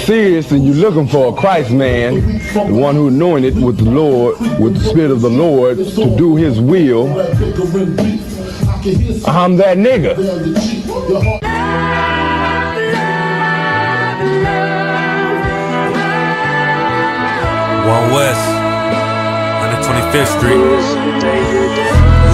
Serious and you're looking for a Christ man, the one who anointed with the Lord, with the Spirit of the Lord to do his will, I'm that nigga. One West, 125th Street.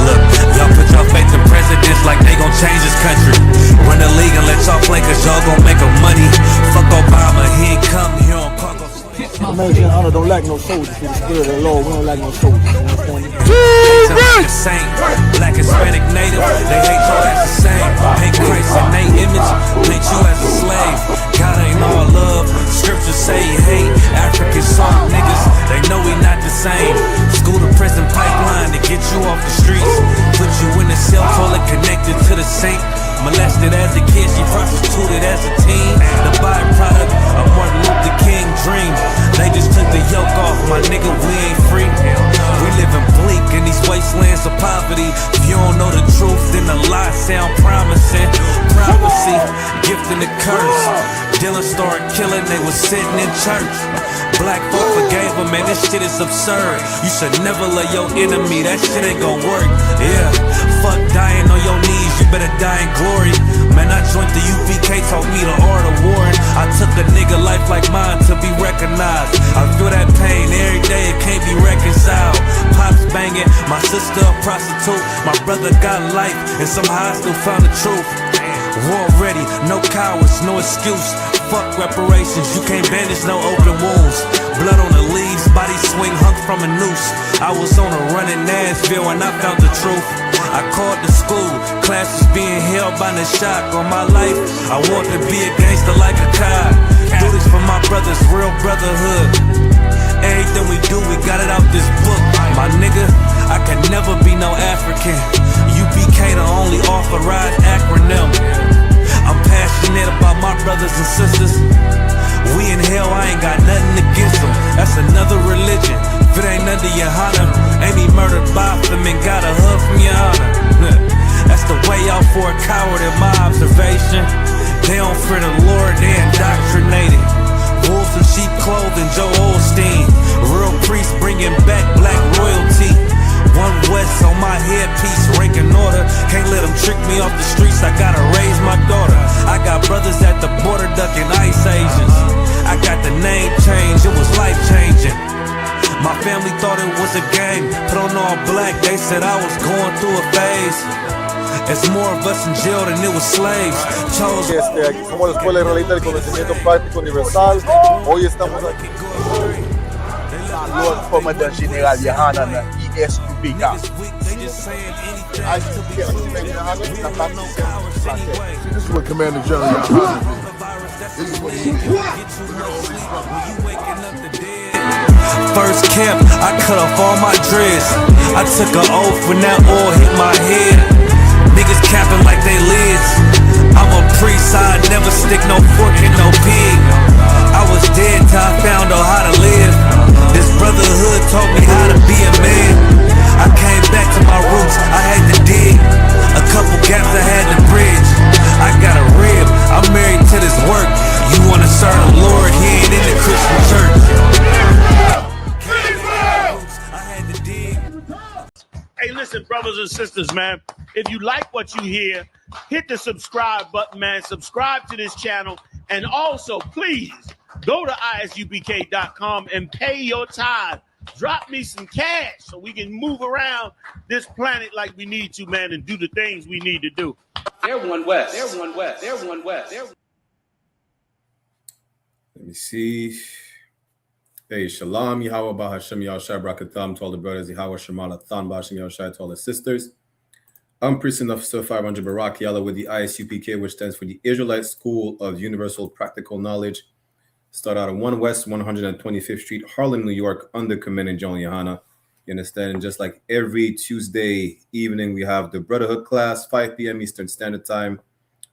Look, y'all put your faith in presidents like they gon' change this country. Run the league and let y'all play cause y'all gon' make a money. Fuck Obama, he ain't come here on cargo. Amazing honor don't like no soldiers. For the Spirit of the Lord, we don't like no soldiers. You understand me? Like a saint, black, Hispanic, native, they hate y'all as the same. Hate Christ in they image, paint you as a slave. God ain't all love, scriptures say he hate African soft niggas, they know we not the same. School to prison pipeline to get you off the streets. Put you in a cell toilet connected to the saint. Molested as a kid, she prostituted as a teen. The byproduct of Martin Luther King dreams. They just took the yoke off, my nigga, we ain't free. We living bleak in these wastelands of poverty. If you don't know the truth, then the lies sound promising. Prophecy, gift and the curse. Dylan started killing, they was sitting in church. Black folk forgave him, man, this shit is absurd. You should never love your enemy, that shit ain't gon' work. Yeah, fuck dying on your knees, you better die in glory. Man, I joined the UPK, taught me the art of warring. I took a nigga life like mine to be recognized. I feel that pain every day, it can't be reconciled. Pops banging, my sister a prostitute. My brother got life, and somehow I still found the truth. War ready, no cowards, no excuse. Fuck reparations, you can't bandage no open wounds. Blood on the leaves, body swing hung from a noose. I was on a run in Nashville and I found the truth. I called the school, classes being held by the shock on my life. I want to be a gangster like a cop. Do this for my brothers, real brotherhood. Everything we do, we got it out this book. My nigga, I can never be no African. UPK the only authorized acronym. I'm passionate about my brothers and sisters. We in hell, I ain't got nothing against them. That's another religion. If it ain't under YAHANNA, ain't me murdered by them and got a hug from YAHANNA. That's the way out for a coward in my observation. They don't fear the Lord, they indoctrinated. Wolves in sheep clothing, Joe Osteen. Real priest bringing back black royalty. One West on my headpiece, rank and order. Can't let them trick me off the streets, I gotta raise my daughter. I got brothers at the border ducking ICE agents. I got the name change, it was life changing. My family thought it was a game. Put on all black, they said I was going through a phase. It's more of us in jail than it was slaves. Chose. Aquí somos la Escuela Israelita del Conocimiento Práctico Universal. Hoy estamos aquí. Lord Commandant General Yahanna, I.S.U.P.K. This is what Commander General Yahanna did. This is what he did. First camp, I cut off all my dreads. I took an oath when that oil hit my head. Niggas capping like they lids. I'm a priest, I never stick no fork in no pig. I was dead till I found out how to live. This brotherhood taught me how to be a man. I came back to my roots, I had to dig. A couple gaps I had to bridge. I got a rib, I'm married to this work. You wanna serve the Lord, he ain't in the Christian church. Hey, listen, brothers and sisters, man. If you like what you hear, hit the subscribe button, man. Subscribe to this channel. And also, please, go to isupk.com and pay your tithe. Drop me some cash so we can move around this planet like we need to, man, and do the things we need to do. They're one West. They're one West. They're one West. Let me see. Hey, Shalom, Yahweh Bahashem Yahushai Brakatham to all the brothers, Yahweh Shemala Than Bahashem Yahushai to all the sisters. I'm Priest Officer 500 Barak Yalla with the I.S.U.P.K, which stands for the Israelite School of Universal Practical Knowledge. Start out on 1 West 125th Street, Harlem, New York, under Commander General Yahanna. You understand? And just like every Tuesday evening, we have the Brotherhood class, 5 p.m. Eastern Standard Time,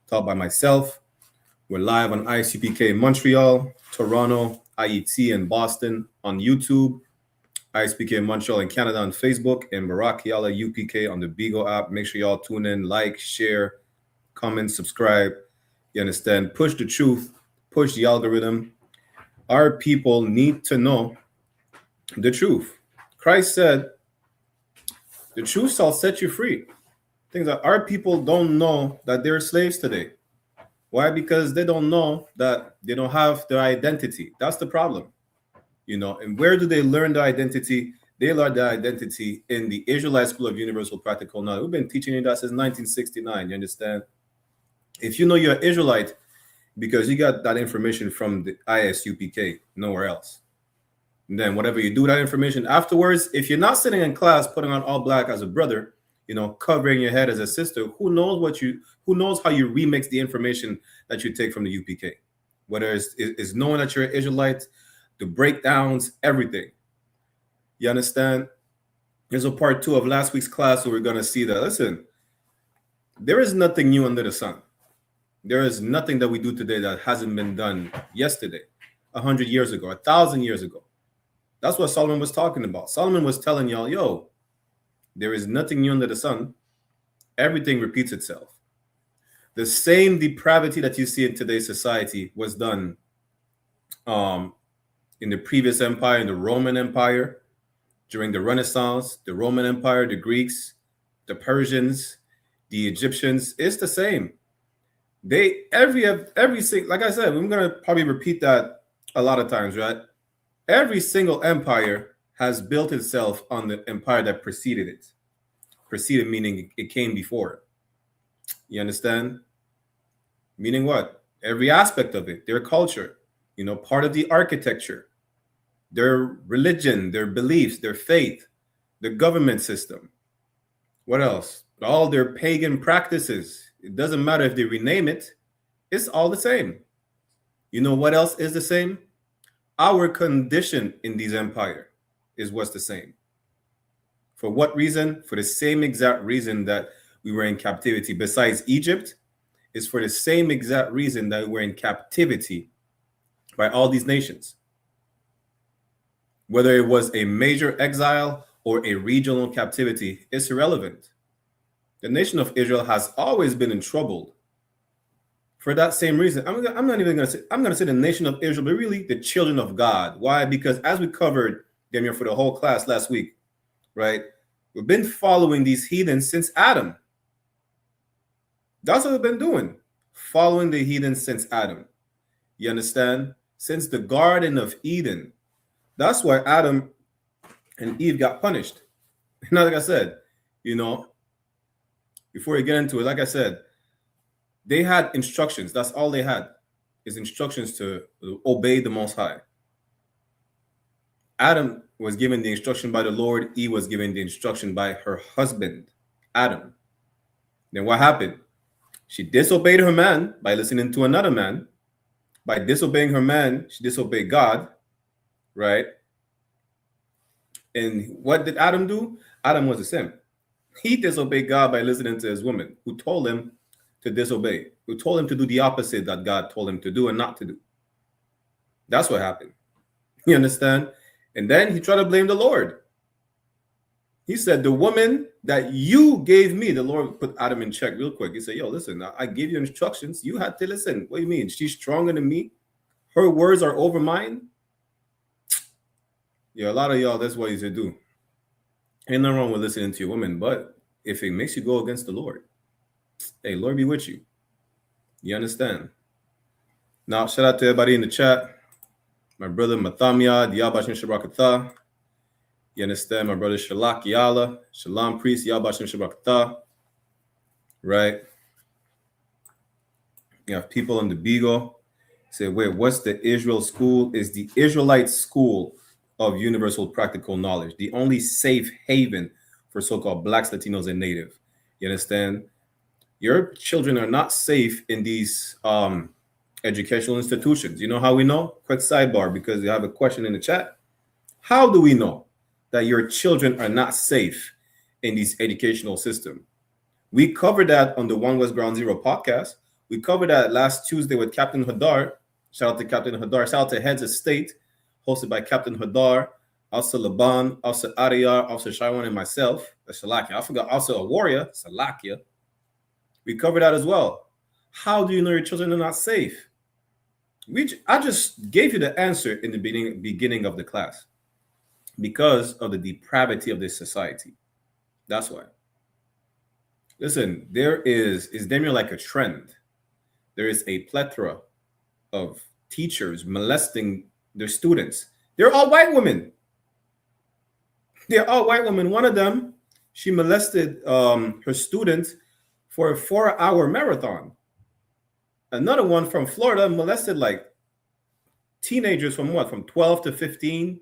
taught by myself. We're live on I.S.U.P.K in Montreal, Toronto, IET in Boston on YouTube, I.S.U.P.K in Montreal and Canada on Facebook, and Barak Yalla UPK on the Bigo app. Make sure y'all tune in, like, share, comment, subscribe. You understand? Push the truth, push the algorithm. Our people need to know the truth. Christ said, the truth shall set you free. Things that our people don't know that they're slaves today. Why? Because they don't know that they don't have their identity. That's the problem. You know, and where do they learn their identity? They learn their identity in the Israelite School of Universal Practical Knowledge. We've been teaching you that since 1969. You understand? If you know you're an Israelite, because you got that information from the I.S.U.P.K, nowhere else. And then whatever you do with that information afterwards, if you're not sitting in class putting on all black as a brother, you know, covering your head as a sister, who knows how you remix the information that you take from the UPK? Whether it's knowing that you're an Israelite, the breakdowns, everything. You understand? There's a part 2 of last week's class where we're going to see that, listen, there is nothing new under the sun. There is nothing that we do today that hasn't been done yesterday, 100 years ago, 1,000 years ago. That's what Solomon was talking about. Solomon was telling y'all, yo, there is nothing new under the sun. Everything repeats itself. The same depravity that you see in today's society was done in the previous empire, in the Roman Empire, during the Renaissance, the Roman Empire, the Greeks, the Persians, the Egyptians. It's the same. They every like I said, we're gonna probably repeat that a lot of times, right? Every single empire has built itself on the empire that preceded it. Preceded meaning it came before it. You understand? Meaning what? Every aspect of it, their culture, you know, part of the architecture, their religion, their beliefs, their faith, the government system. What else? All their pagan practices. It doesn't matter if they rename it. It's all the same. You know what else is the same? Our condition in these empires is what's the same. For what reason? For the same exact reason that we were in captivity. Besides Egypt, is for the same exact reason that we were in captivity by all these nations. Whether it was a major exile or a regional captivity, it's irrelevant. The nation of Israel has always been in trouble for that same reason. I'm not even going to say, I'm going to say the nation of Israel, but really the children of God. Why? Because as we covered them here for the whole class last week, right? We've been following these heathens since Adam. That's what we've been doing. Following the heathens since Adam. You understand? Since the Garden of Eden. That's why Adam and Eve got punished. Now, like I said, you know, before we get into it, like I said, they had instructions. That's all they had, is instructions to obey the Most High. Adam was given the instruction by the Lord. Eve was given the instruction by her husband, Adam. Then what happened? She disobeyed her man by listening to another man. By disobeying her man, she disobeyed God, right? And what did Adam do? Adam was a simp. He disobeyed God by listening to his woman, who told him to disobey, who told him to do the opposite that God told him to do and not to do. That's what happened. You understand? And then he tried to blame the Lord. He said, the woman that you gave me, the Lord put Adam in check real quick. He said, yo, listen, I gave you instructions. You had to listen. What do you mean? She's stronger than me. Her words are over mine. Yeah, a lot of y'all, that's what you should do. Ain't nothing wrong with listening to your woman, but if it makes you go against the Lord, hey, Lord be with you. You understand? Now, shout out to everybody in the chat. My brother Mathamya, Diabashin Shabrakatah. You understand? My brother Shalak Yala, Shalom Priest, Yabashin Shabrakatah. Right? You have people in the Beagle say, wait, what's the Israel school? Is the Israelite school of universal practical knowledge, the only safe haven for so-called blacks, Latinos, and Native. You understand? Your children are not safe in these educational institutions. You know how we know? Quick sidebar, because you have a question in the chat. How do we know that your children are not safe in these educational systems? We covered that on the One West Ground Zero podcast. We covered that last Tuesday with Captain Hadar. Shout out to Captain Hadar. Shout out to Heads of State, hosted by Captain Hadar, also Laban, also Ariyar, also Shaiwan, and myself, Salakia. I forgot also a warrior, Salakia. We covered that as well. How do you know your children are not safe? I just gave you the answer in the beginning of the class. Because of the depravity of this society. That's why. Listen, is there like a trend? There is a plethora of teachers molesting their students. They're all white women. They're all white women. One of them, she molested her student for a 4-hour marathon. Another one from Florida molested like teenagers from 12 to 15,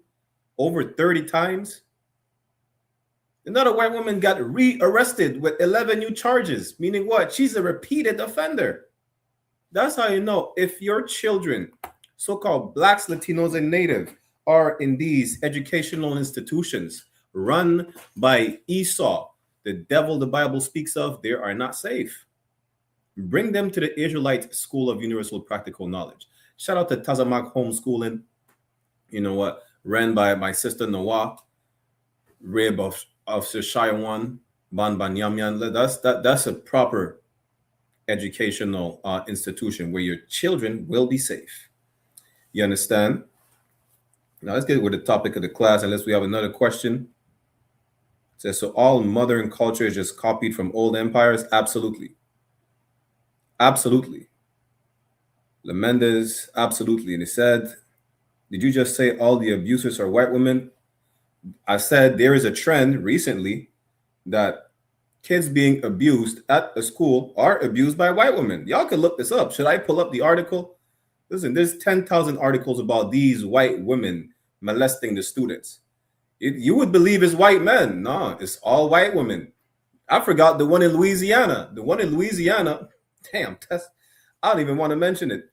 over 30 times. Another white woman got re-arrested with 11 new charges, meaning what? She's a repeated offender. That's how you know if your children, so-called blacks, Latinos, and Native, are in these educational institutions run by Esau, the devil the Bible speaks of, they are not safe. Bring them to the Israelite School of Universal Practical Knowledge. Shout out to Tazamak Homeschooling, you know what, ran by my sister Noah, rib of Shishayawan, Ban Banyamyan. That's a proper educational institution where your children will be safe. You understand? Now let's get with the topic of the class, unless we have another question. It says, so all modern culture is just copied from old empires? Absolutely. Absolutely. Lemendez, absolutely. And he said, did you just say all the abusers are white women? I said there is a trend recently that kids being abused at a school are abused by white women. Y'all can look this up. Should I pull up the article? Listen, there's 10,000 articles about these white women molesting the students. You would believe it's white men. No, it's all white women. I forgot the one in Louisiana. The one in Louisiana, damn, I don't even want to mention it.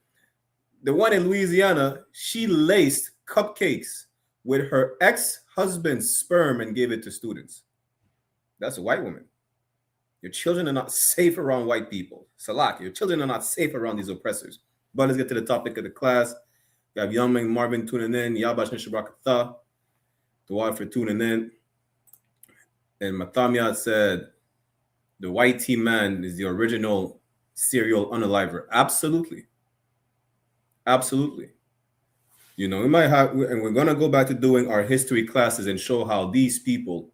The one in Louisiana, she laced cupcakes with her ex-husband's sperm and gave it to students. That's a white woman. Your children are not safe around white people. Salak, your children are not safe around these oppressors. But let's get to the topic of the class. We have Young Marvin tuning in. Yabash Nishabrakatha. Dua for tuning in. And Matamia said, the white tea man is the original serial unaliver. Absolutely. Absolutely. You know, we might have, and we're going to go back to doing our history classes and show how these people,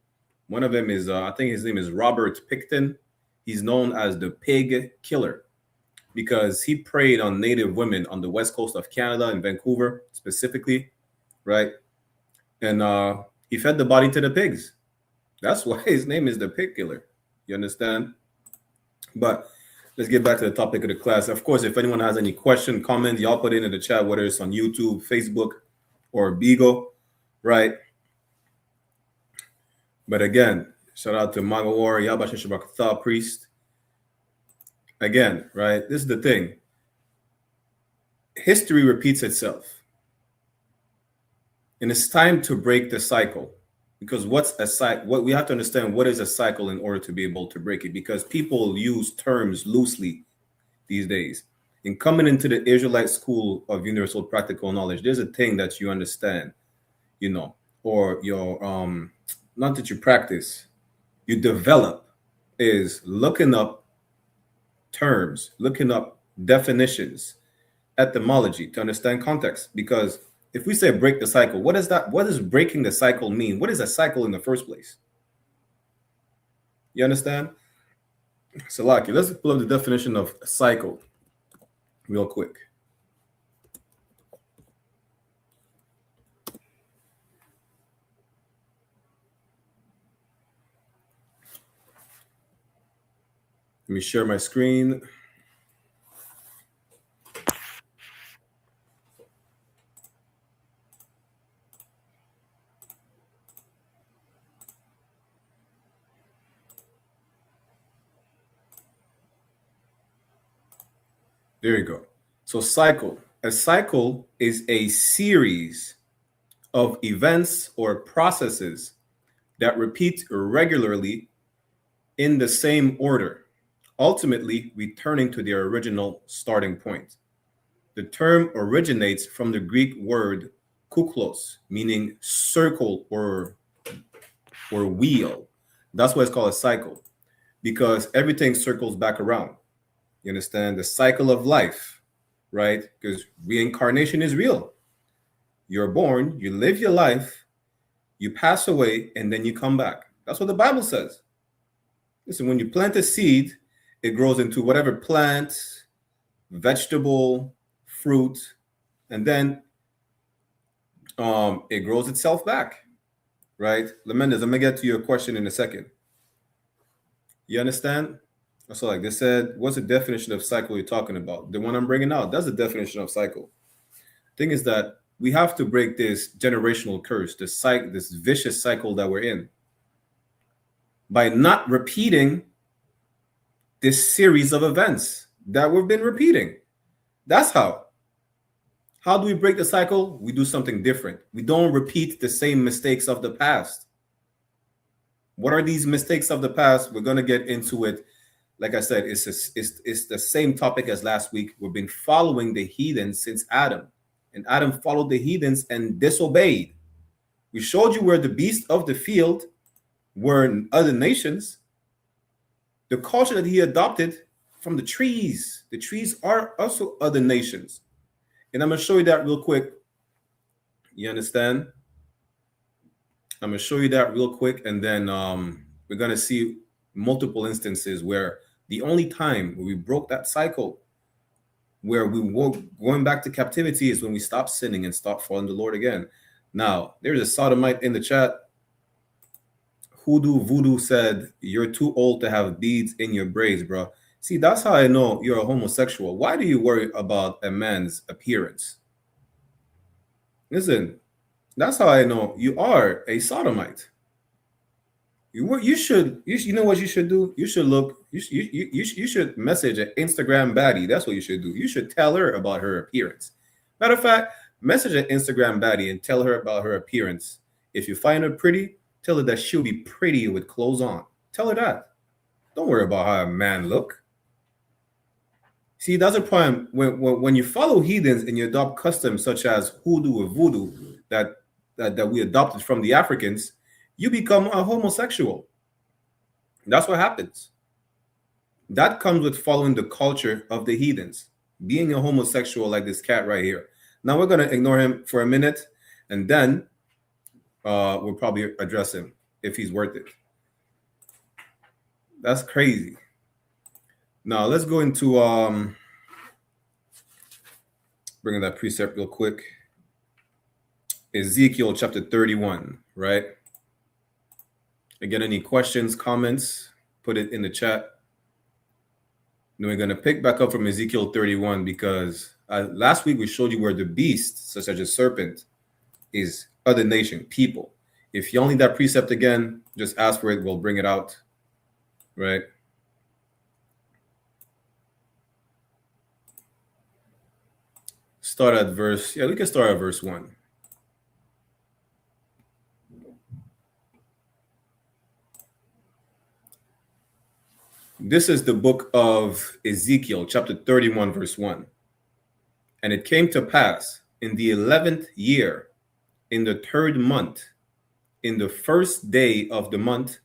one of them is, I think his name is Robert Picton. He's known as the pig killer because he preyed on Native women on the west coast of Canada and Vancouver specifically, right? And he fed the body to the pigs. That's why his name is the pig killer. You understand? But let's get back to the topic of the class. Of course, if anyone has any question, comments, y'all put it in the chat, whether it's on YouTube, Facebook, or Beagle, right? But again, shout out to Magawar, Yabash Shabakatha Priest. Again, right? This is the thing. History repeats itself. And it's time to break the cycle. Because what we have to understand, what is a cycle in order to be able to break it? Because people use terms loosely these days. In coming into the Israelite School of Universal Practical Knowledge, there's a thing that you understand, you know, or your not that you practice, you develop, is looking up terms, looking up definitions, etymology to understand context. Because if we say break the cycle, what is that? What does breaking the cycle mean? What is a cycle in the first place? You understand? Salaki, let's pull up the definition of a cycle real quick. Let me share my screen. There you go. So cycle. A cycle is a series of events or processes that repeat regularly in the same order, ultimately returning to their original starting point. The term originates from the Greek word kuklos, meaning circle or wheel. That's why it's called a cycle, because everything circles back around. You understand? The cycle of life, right? Because reincarnation is real. You're born, you live your life, you pass away, and then you come back. That's what the Bible says. Listen, when you plant a seed, it grows into whatever plant, vegetable, fruit, and then it grows itself back, right? Lemendez, I'm gonna get to your question in a second. You understand? So like they said, what's the definition of cycle you're talking about? The one I'm bringing out, that's the definition of cycle. Thing is that we have to break this generational curse, this vicious cycle that we're in, by not repeating this series of events that we've been repeating. That's how. How do we break the cycle? We do something different. We don't repeat the same mistakes of the past. What are these mistakes of the past? We're going to get into it. Like I said, it's the same topic as last week. We've been following the heathens since Adam. And Adam followed the heathens and disobeyed. We showed you where the beasts of the field were in other nations. The culture that he adopted from the trees. The trees are also other nations. And I'm going to show you that real quick. You understand? I'm going to show you that real quick. And then we're going to see multiple instances where the only time where we broke that cycle, where we were going back to captivity, is when we stopped sinning and stopped following the Lord again. Now, there's a sodomite in the chat. Hoodoo Voodoo said, you're too old to have beads in your braids, bro. See, that's how I know you're a homosexual. Why do you worry about a man's appearance? Listen, that's how I know you are a sodomite. You know what you should do? You should look. You should message an Instagram baddie. That's what you should do. You should tell her about her appearance. Matter of fact, message an Instagram baddie and tell her about her appearance. If you find her pretty, tell her that she'll be pretty with clothes on. Tell her that. Don't worry about how a man look. See, that's a problem. When you follow heathens and you adopt customs such as hoodoo or voodoo that we adopted from the Africans, you become a homosexual. That's what happens. That comes with following the culture of the heathens, being a homosexual like this cat right here. Now we're going to ignore him for a minute, and then we'll probably address him if he's worth it. That's crazy. Now let's go into bringing that precept real quick. Ezekiel chapter 31, right? Again, any questions, comments, put it in the chat. Then we're going to pick back up from Ezekiel 31 because last week we showed you where the beast, such as a serpent, is other nation, people. If you only need that precept again, just ask for it. We'll bring it out, right? Start at verse, we can start at verse 1. This is the book of Ezekiel, chapter 31, verse 1. And it came to pass in the 11th year, in the 3rd month, in the 1st day of the month,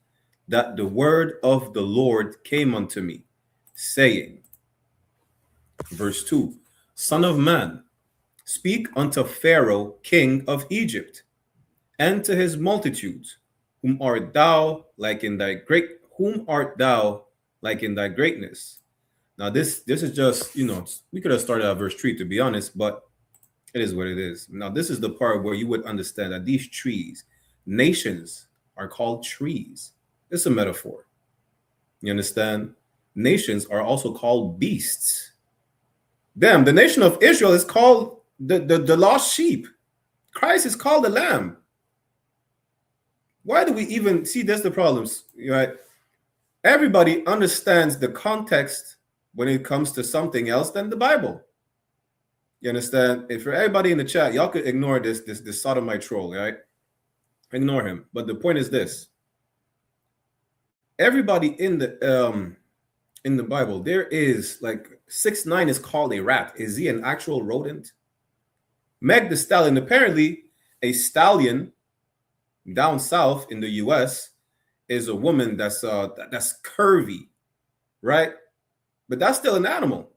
that the word of the Lord came unto me, saying, verse 2, Son of man, speak unto Pharaoh, king of Egypt, and to his multitudes, whom art thou like in thy greatness. Now this is just, we could have started at verse 3 to be honest, but it is what it is. Now this is the part where you would understand that these trees, nations, are called trees. It's a metaphor. You understand? Nations are also called beasts. The nation of Israel is called the lost sheep. Christ is called the lamb. Why do we even see that's the problems, right? Everybody understands the context when it comes to something else than the Bible. You understand? If for everybody in the chat, y'all could ignore this sodomite troll, right? Ignore him. But the point is this: everybody in the Bible, there is like 6ix9ine is called a rat. Is he an actual rodent? Meg the Stallion, apparently a stallion down south in the U.S. is a woman that's curvy, right? but that's still an animal.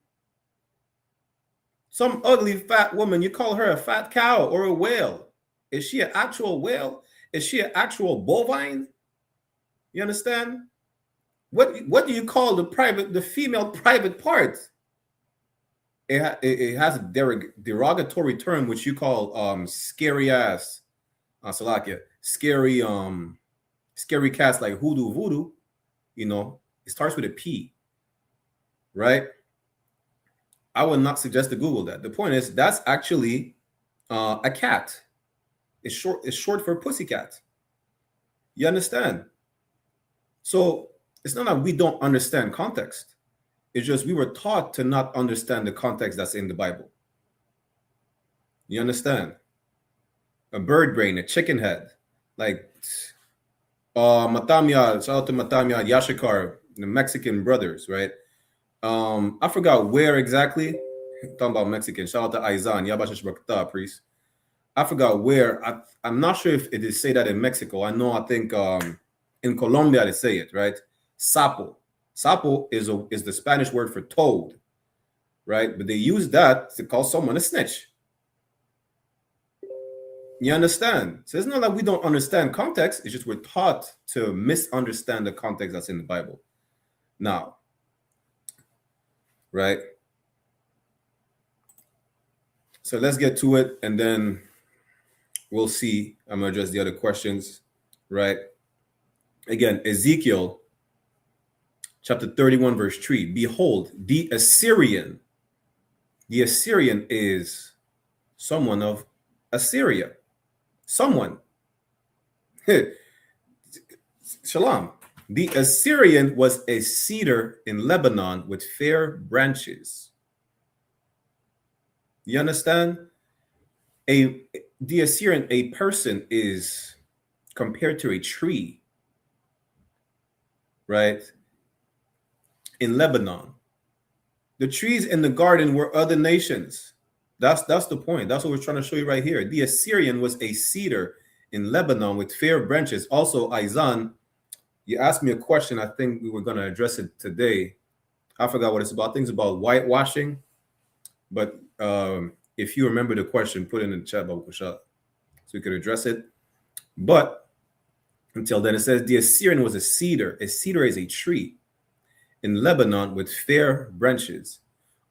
Some ugly fat woman, you call her a fat cow or a whale. Is she an actual whale? Is she an actual bovine? You understand? What do you call the female private part? It has a derogatory term which you call scary ass, Salakia, scary cats like hoodoo voodoo. You know, it starts with a P, right? I would not suggest to Google that. The point is that's actually a cat. It's short for pussycat. You understand? So it's not that we don't understand context. It's just we were taught to not understand the context that's in the Bible. You understand? A bird brain, a chicken head, like Matamya, shout out to Matamya, Yashikar, the Mexican brothers, right? I forgot where exactly. Talking about Mexican. Shout out to Aizan, Yabashashbakta, priest. I forgot where. I'm not sure if it is say that in Mexico. I think in Colombia they say it, right? Sapo. Sapo is the Spanish word for toad, right? But they use that to call someone a snitch. You understand? So it's not that we don't understand context. It's just we're taught to misunderstand the context that's in the Bible. Now, right? So let's get to it, and then we'll see. I'm going to address the other questions, right? Again, Ezekiel chapter 31, verse 3. Behold, the Assyrian is someone of Assyria. Someone. Shalom. The Assyrian was a cedar in Lebanon with fair branches. You understand? The Assyrian, a person is compared to a tree, right? In Lebanon. The trees in the garden were other nations. That's the point. That's what we're trying to show you right here. The Assyrian was a cedar in Lebanon with fair branches. Also, Aizan, you asked me a question. I think we were going to address it today. I forgot what it's about. Things about whitewashing. But if you remember the question, put it in the chat box so we could address it. But until then, it says the Assyrian was a cedar. A cedar is a tree in Lebanon with fair branches.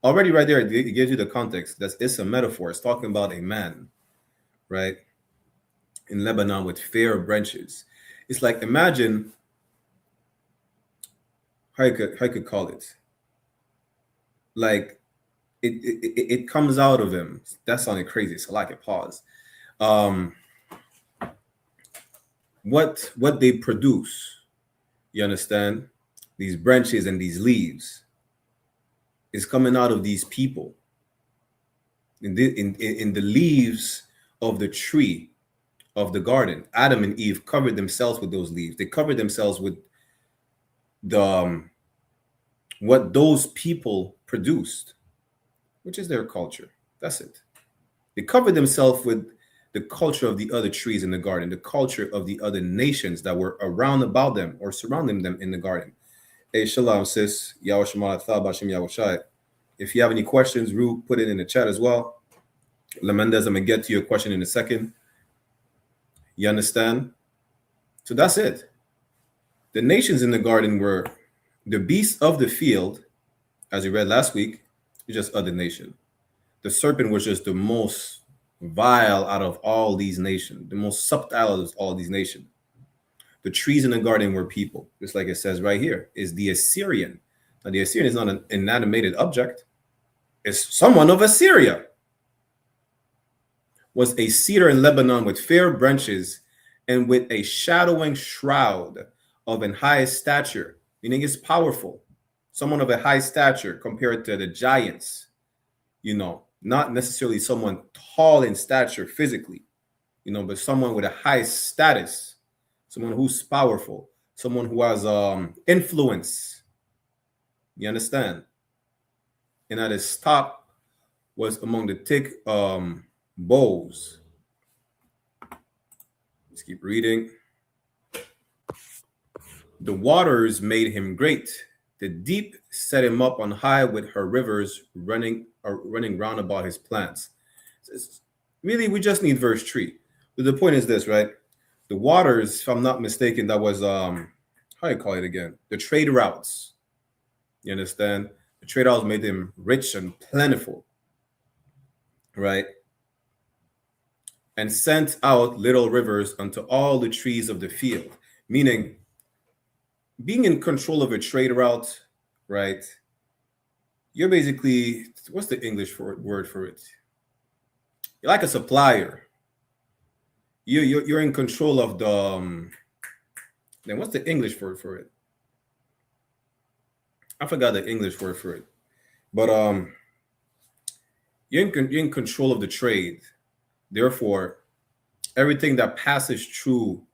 Already right there, it gives you the context. It's a metaphor. It's talking about a man, right? In Lebanon with fair branches. It's like, imagine how you could call it. Like, it comes out of him. That sounded crazy. So like it pause. What they produce, you understand? These branches and these leaves is coming out of these people. In the leaves of the tree of the garden, Adam and Eve covered themselves with those leaves. They covered themselves with the what those people produced, which is their culture. That's it. They covered themselves with the culture of the other trees in the garden, the culture of the other nations that were around about them or surrounding them in the garden. Hey, shalom, sis. If you have any questions, Ru, put it in the chat as well. Lamendez, I'm going to get to your question in a second. You understand? So that's it. The nations in the garden were the beasts of the field, as we read last week, just other nation. The serpent was just the most vile out of all these nations, the most subtle of all these nations. The trees in the garden were people, just like it says right here, is the Assyrian. Now, the Assyrian is not an inanimate object. It's someone of Assyria. Was a cedar in Lebanon with fair branches and with a shadowing shroud of an high stature, meaning it's powerful. Someone of a high stature compared to the giants, you know, not necessarily someone tall in stature physically, you know, but someone with a high status. Someone who's powerful, someone who has influence. You understand? And at his top was among the thick boughs. Let's keep reading. The waters made him great. The deep set him up on high with her rivers running round about his plants. Really, we just need verse 3. But the point is this, right? The waters, if I'm not mistaken, that was how do you call it again? The trade routes. You understand? The trade routes made them rich and plentiful, right? And sent out little rivers unto all the trees of the field. Meaning, being in control of a trade route, right? You're basically, what's the English word for it? You're like a supplier. You're in control of the. Then what's the English word for it? I forgot the English word for it, but you're in control of the trade. Therefore, everything that passes through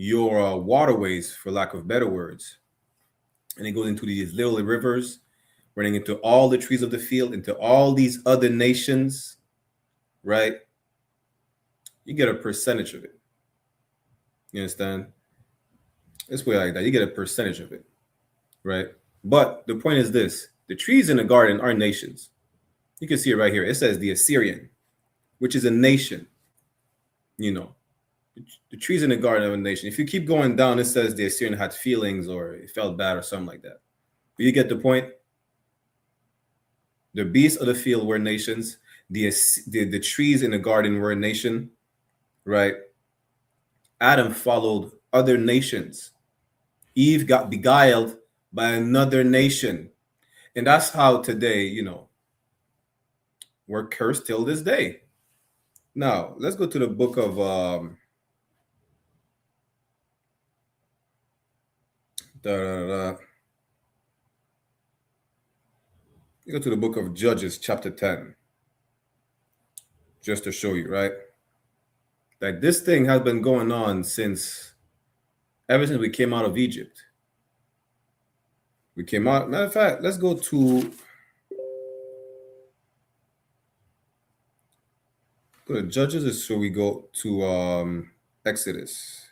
your waterways, for lack of better words, and it goes into these little rivers, running into all the trees of the field, into all these other nations, right? You get a percentage of it. You understand? This way like that, you get a percentage of it, right? But the point is this: the trees in the garden are nations. You can see it right here. It says the Assyrian, which is a nation. You know, the trees in the garden of a nation. If you keep going down, it says the Assyrian had feelings or it felt bad or something like that. But you get the point. The beasts of the field were nations. The trees in the garden were a nation, right? Adam followed other nations. Eve got beguiled by another nation. And that's how today, you know, we're cursed till this day. Now, let's go to the book of you go to the book of Judges, chapter 10, just to show you, right? Like this thing has been going on ever since we came out of Egypt. We came out, matter of fact, let's go to Judges, so we go to Exodus.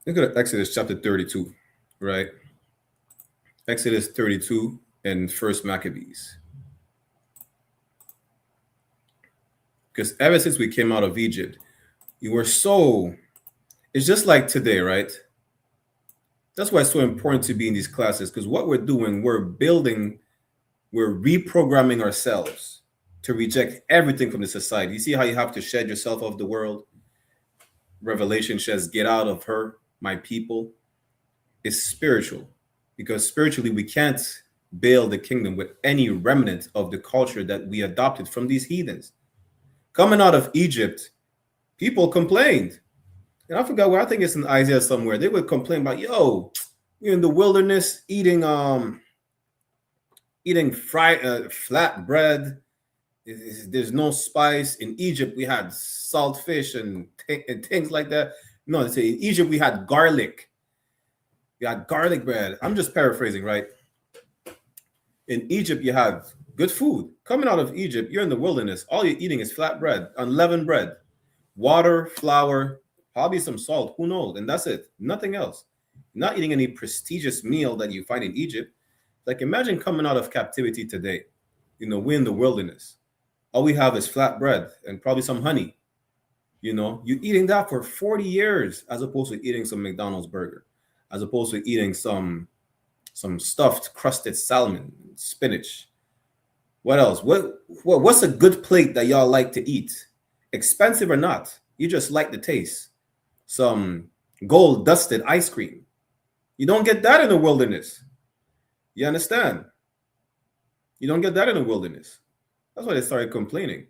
Let's go to Exodus chapter 32, right? Exodus 32 and First Maccabees. Because ever since we came out of Egypt, it's just like today, right? That's why it's so important to be in these classes, because what we're doing, we're reprogramming ourselves to reject everything from the society. You see how you have to shed yourself of the world? Revelation says, get out of her, my people. It's spiritual, because spiritually we can't build the kingdom with any remnant of the culture that we adopted from these heathens. Coming out of Egypt, people complained. And I forgot where, I think it's in Isaiah somewhere. They would complain about, yo, we're in the wilderness eating fried flat bread. There's no spice. In Egypt, we had salt fish and things like that. No, they say in Egypt, we had garlic. We had garlic bread. I'm just paraphrasing, right? In Egypt, you have good food. Coming out of Egypt, you're in the wilderness. All you're eating is flat bread, unleavened bread, water, flour, probably some salt. Who knows? And that's it. Nothing else. You're not eating any prestigious meal that you find in Egypt. Like, imagine coming out of captivity today. You know, we're in the wilderness. All we have is flat bread and probably some honey. You know, you're eating that for 40 years as opposed to eating some McDonald's burger, as opposed to eating some stuffed crusted salmon, spinach. What else? What's a good plate that y'all like to eat? Expensive or not, you just like the taste. Some gold dusted ice cream. You don't get that in the wilderness. You understand? You don't get that in the wilderness. That's why they started complaining.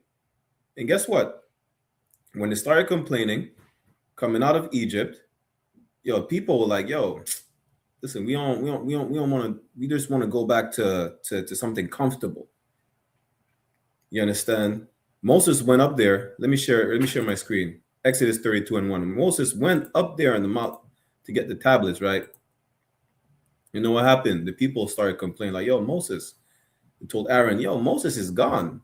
And guess what? When they started complaining, coming out of Egypt, people were like, yo, listen, we don't want to, we just want to go back to something comfortable. You understand? Moses went up there. Let me share my screen. Exodus 32 and 1. Moses went up there on the mount to get the tablets, right? You know what happened? The people started complaining, like, yo, Moses. He told Aaron, yo, Moses is gone.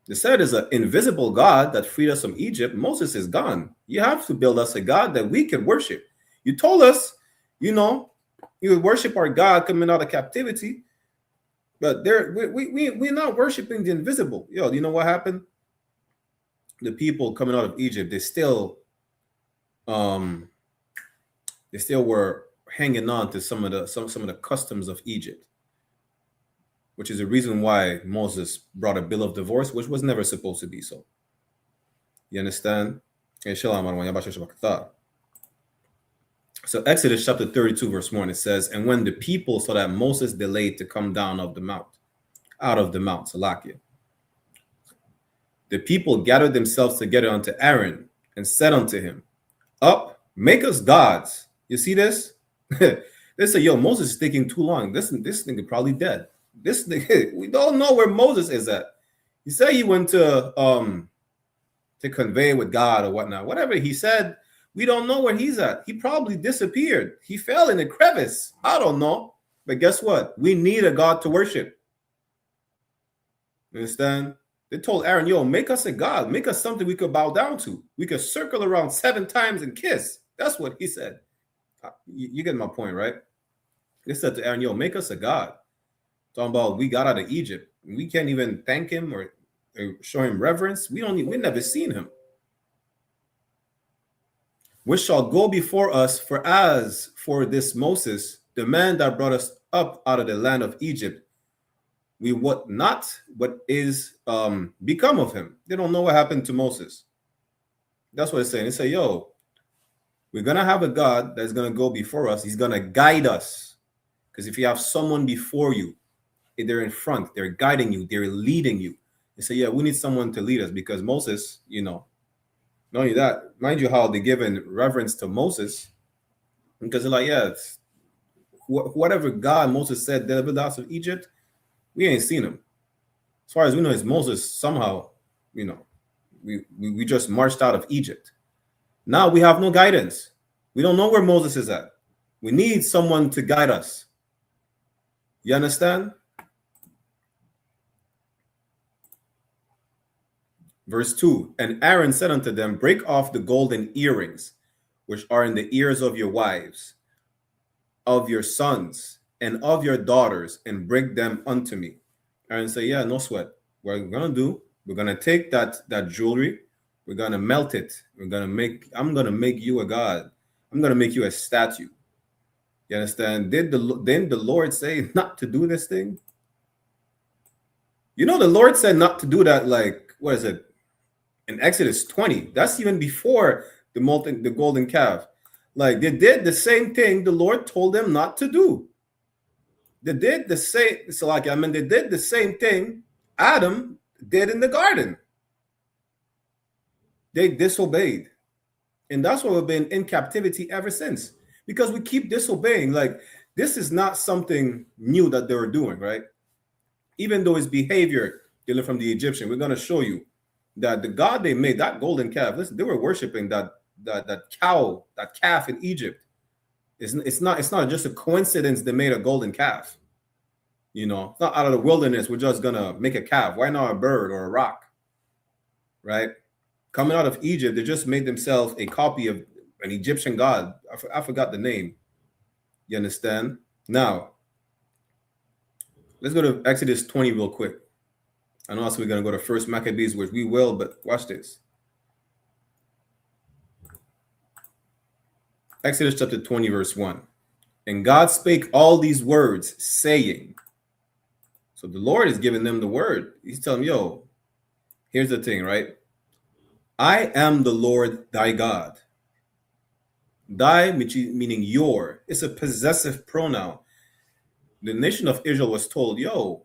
They said there's an invisible God that freed us from Egypt. Moses is gone. You have to build us a God that we can worship. You told us You know, you worship our God coming out of captivity, but we're not worshiping the invisible. Yo, you know what happened? The people coming out of Egypt, they still were hanging on to some of the customs of Egypt, which is the reason why Moses brought a bill of divorce, which was never supposed to be so. You understand? So Exodus chapter 32 verse 1, it says, and when the people saw that Moses delayed to come down out of the mount, Salakia, the people gathered themselves together unto Aaron and said unto him, up, make us gods. You see this? They say, yo, Moses is taking too long. This nigga probably dead. This nigga, we don't know where Moses is at. He said he went to convey with God or whatnot. Whatever he said, we don't know where he's at. He probably disappeared. He fell in a crevice. I don't know. But guess what? We need a God to worship. You understand? They told Aaron, yo, make us a God. Make us something we could bow down to. We could circle around 7 times and kiss. That's what he said. You get my point, right? They said to Aaron, yo, make us a God. Talking about we got out of Egypt. We can't even thank him or show him reverence. We never seen him. Which shall go before us, for as for this Moses, the man that brought us up out of the land of Egypt, we what not what is become of him. They don't know what happened to Moses. That's what it's saying. They say, yo, we're gonna have a God that's gonna go before us. He's gonna guide us. Because if you have someone before you, they're in front, they're guiding you, they're leading you. They say, yeah, we need someone to lead us, because Moses, you know, not only that, mind you, how they given reverence to Moses, because they're like, yeah, it's whatever God Moses said delivered us of Egypt, we ain't seen him. As far as we know, it's Moses somehow, you know, we just marched out of Egypt. Now we have no guidance. We don't know where Moses is at. We need someone to guide us. You understand? Verse 2, and Aaron said unto them, break off the golden earrings, which are in the ears of your wives, of your sons, and of your daughters, and bring them unto me. Aaron said, yeah, no sweat. What we're going to do, we're going to take that jewelry, we're going to melt it. I'm going to make you a god. I'm going to make you a statue. You understand? Didn't the Lord say not to do this thing? You know, the Lord said not to do that, like, what is it? In Exodus 20, that's even before the golden calf. Like, they did the same thing the Lord told them not to do. They did the same. So, like, I mean, they did the same thing Adam did in the garden. They disobeyed, and that's why we've been in captivity ever since. Because we keep disobeying. Like, this is not something new that they were doing, right? Even though his behavior they learned from the Egyptian, we're going to show you that the God they made, that golden calf, listen, they were worshiping that calf in Egypt. It's not just a coincidence they made a golden calf. You know, it's not out of the wilderness, we're just gonna make a calf. Why not a bird or a rock? Right? Coming out of Egypt, they just made themselves a copy of an Egyptian god. I forgot the name. You understand? Now, let's go to Exodus 20 real quick. I know also we're going to go to 1 Maccabees, which we will, but watch this. Exodus chapter 20, verse 1. And God spake all these words, saying. So the Lord is giving them the word. He's telling them, yo, here's the thing, right? I am the Lord thy God. Thy, meaning your, it's a possessive pronoun. The nation of Israel was told, yo,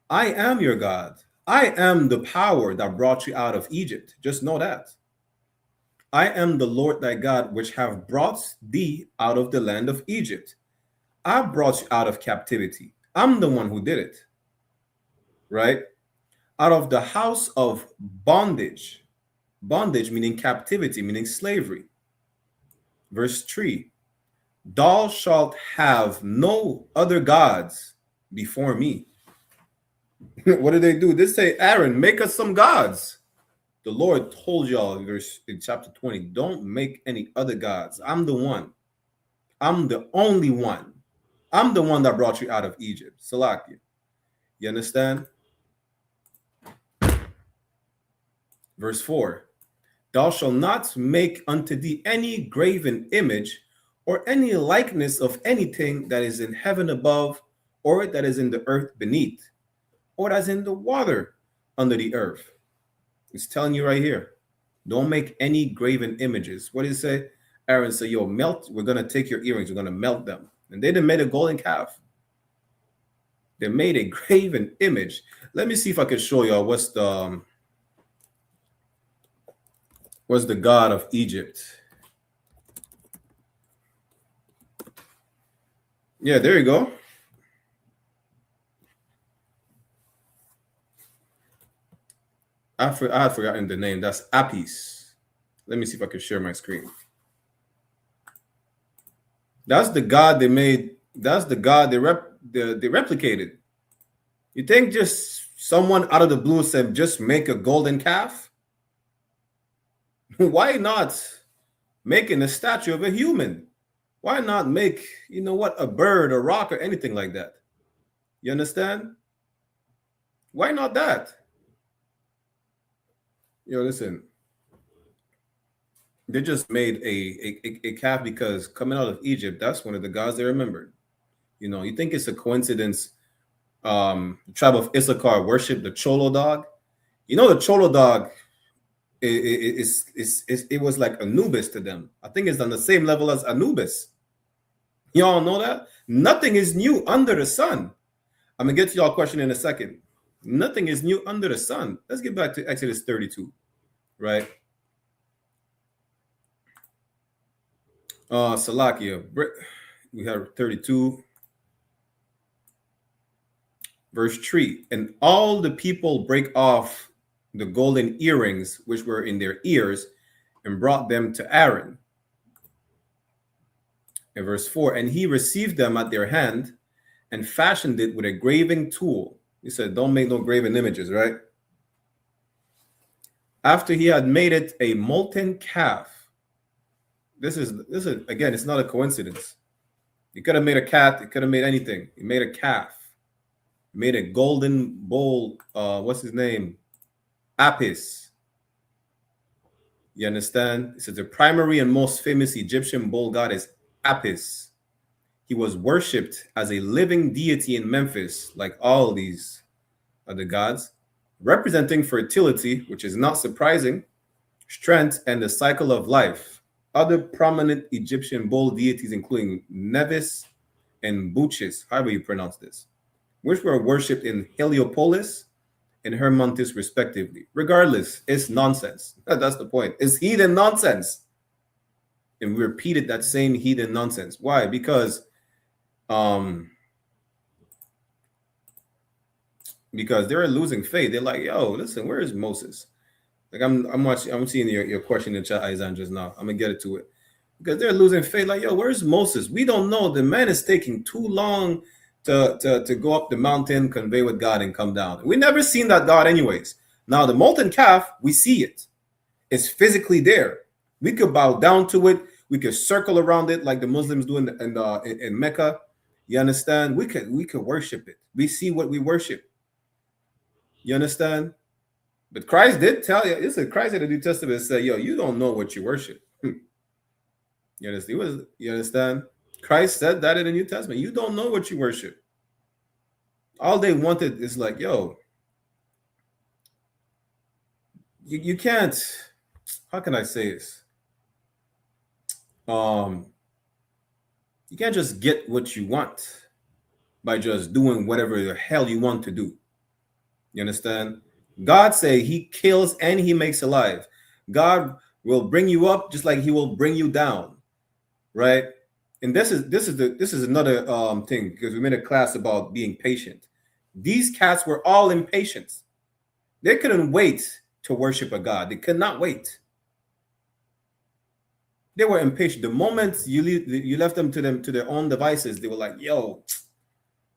I am your God. I am the power that brought you out of Egypt. Just know that. I am the Lord thy God, which have brought thee out of the land of Egypt. I brought you out of captivity. I'm the one who did it. Right? Out of the house of bondage. Bondage meaning captivity, meaning slavery. Verse 3. Thou shalt have no other gods before me. What did they do? They say, Aaron, make us some gods. The Lord told y'all in chapter 20, don't make any other gods. I'm the one. I'm the only one. I'm the one that brought you out of Egypt. Salakia. You understand? Verse 4. Thou shalt not make unto thee any graven image or any likeness of anything that is in heaven above, or that is in the earth beneath, or that is in the water under the earth. It's telling you right here. Don't make any graven images. What did it say? Aaron said, yo, melt. We're going to take your earrings. We're going to melt them. And they didn't make a golden calf. They made a graven image. Let me see if I can show y'all what's the god of Egypt. Yeah, there you go. I had forgotten the name. That's Apis. Let me see if I can share my screen. That's the god they made. That's the god they replicated. You think just someone out of the blue said, just make a golden calf? Why not making a statue of a human? Why not make, you know what, a bird, a rock, or anything like that? You understand? Why not that? Yo, listen. They just made a calf because coming out of Egypt, that's one of the gods they remembered. You know, you think it's a coincidence? The tribe of Issachar worshiped the Cholo dog. You know, the Cholo dog, it was like Anubis to them. I think it's on the same level as Anubis. Y'all know that? Nothing is new under the sun. I'm going to get to y'all question in a second. Nothing is new under the sun. Let's get back to Exodus 32, right? Salakia, we have 32, verse 3. And all the people break off the golden earrings which were in their ears and brought them to Aaron. In verse 4, and he received them at their hand and fashioned it with a graving tool. He said, don't make no graven images, right? After he had made it a molten calf. This is again, it's not a coincidence. He could have made a cat. He could have made anything. He made a calf. He made a golden bowl. What's his name? Apis. You understand? This is the primary and most famous Egyptian bull god is Apis. He was worshipped as a living deity in Memphis, like all these other gods, representing fertility, which is not surprising, strength, and the cycle of life. Other prominent Egyptian bull deities, including Nevis and Buchis, however you pronounce this, which were worshipped in Heliopolis and Hermontis, respectively. Regardless, it's nonsense. That's the point. It's heathen nonsense. And we repeated that same heathen nonsense. Why? Because they were losing faith. They're like, yo, listen, where is Moses? Like I'm seeing your question in chat, Isaiah, just now. I'm gonna get it to it. Because they're losing faith, like, yo, where's Moses? We don't know. The man is taking too long to go up the mountain, convey with God, and come down. We never seen that God anyways. Now the molten calf, we see it. It's physically there. We could bow down to it. We could circle around it like the Muslims do in Mecca. You understand? We could worship it. We see what we worship. You understand? But Christ did tell you. Listen, Christ in the New Testament said, yo, you don't know what you worship. You understand? You understand? Christ said that in the New Testament. You don't know what you worship. All they wanted is like, yo, you can't, how can I say this? You can't just get what you want by just doing whatever the hell you want to do. You understand? God say he kills and he makes alive. God will bring you up just like he will bring you down, right? And this is another thing, because we made a class about being patient. These cats were all impatient. They couldn't wait to worship a God. They could not wait. They were impatient. The moment you left them to their own devices, they were like, yo,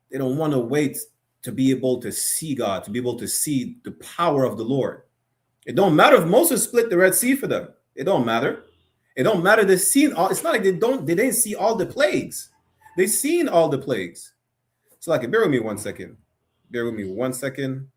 they don't want to wait to be able to see God, to be able to see the power of the Lord. It don't matter if Moses split the Red Sea for them. It don't matter. It don't matter. They've seen all. It's not like they didn't see all the plagues. They've seen all the plagues. So like, bear with me 1 second. Bear with me 1 second.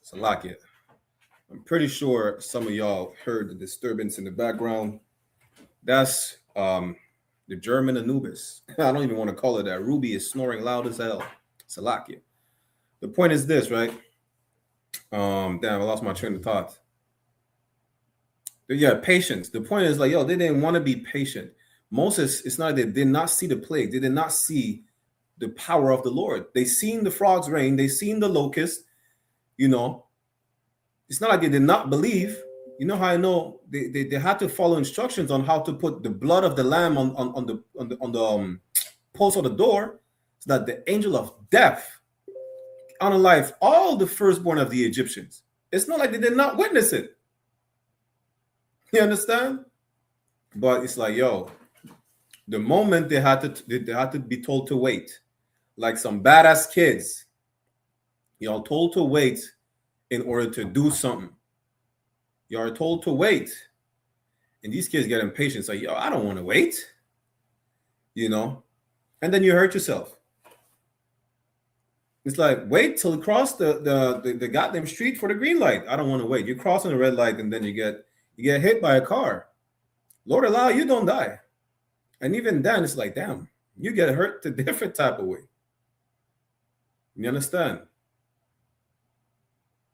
Salakia. I'm pretty sure some of y'all heard the disturbance in the background. That's the German Anubis. I don't even want to call it that. Ruby is snoring loud as hell. Salakia. The point is this, right? Damn, I lost my train of thought. Yeah, patience. The point is like, yo, they didn't want to be patient. Moses, it's not, they did not see the plague. They did not see the power of the Lord. They seen the frogs rain. They seen the locust. You know, it's not like they did not believe. You know how I know they had to follow instructions on how to put the blood of the lamb on the post of the door, so that the angel of death unalive all the firstborn of the Egyptians. It's not like they did not witness it. You understand? But it's like, yo, the moment they had to be told to wait, like some badass kids, y'all told to wait in order to do something. You are told to wait, and these kids get impatient. It's like, yo, I don't want to wait, you know, and then you hurt yourself. It's like, wait till you cross the goddamn street for the green light. I don't want to wait. You're crossing the red light, and then you get hit by a car. Lord allow you don't die, and even then, it's like, damn, you get hurt a different type of way. You understand?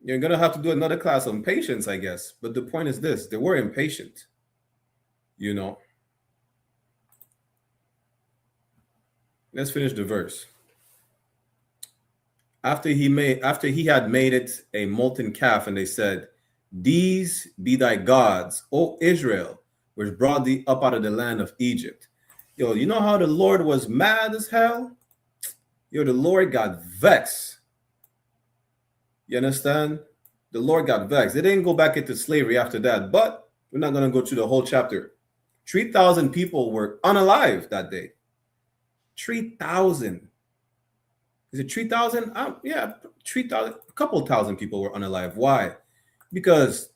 You're going to have to do another class on patience, I guess. But the point is this. They were impatient, you know. Let's finish the verse. After he had made it a molten calf, and they said, these be thy gods, O Israel, which brought thee up out of the land of Egypt. Yo, you know how the Lord was mad as hell? Yo, the Lord got vexed. You understand? The Lord got vexed. They didn't go back into slavery after that, but we're not going to go through the whole chapter. 3,000 people were unalive that day. 3,000. Is it 3,000? Yeah, 3,000. A couple thousand people were unalive. Why? Because,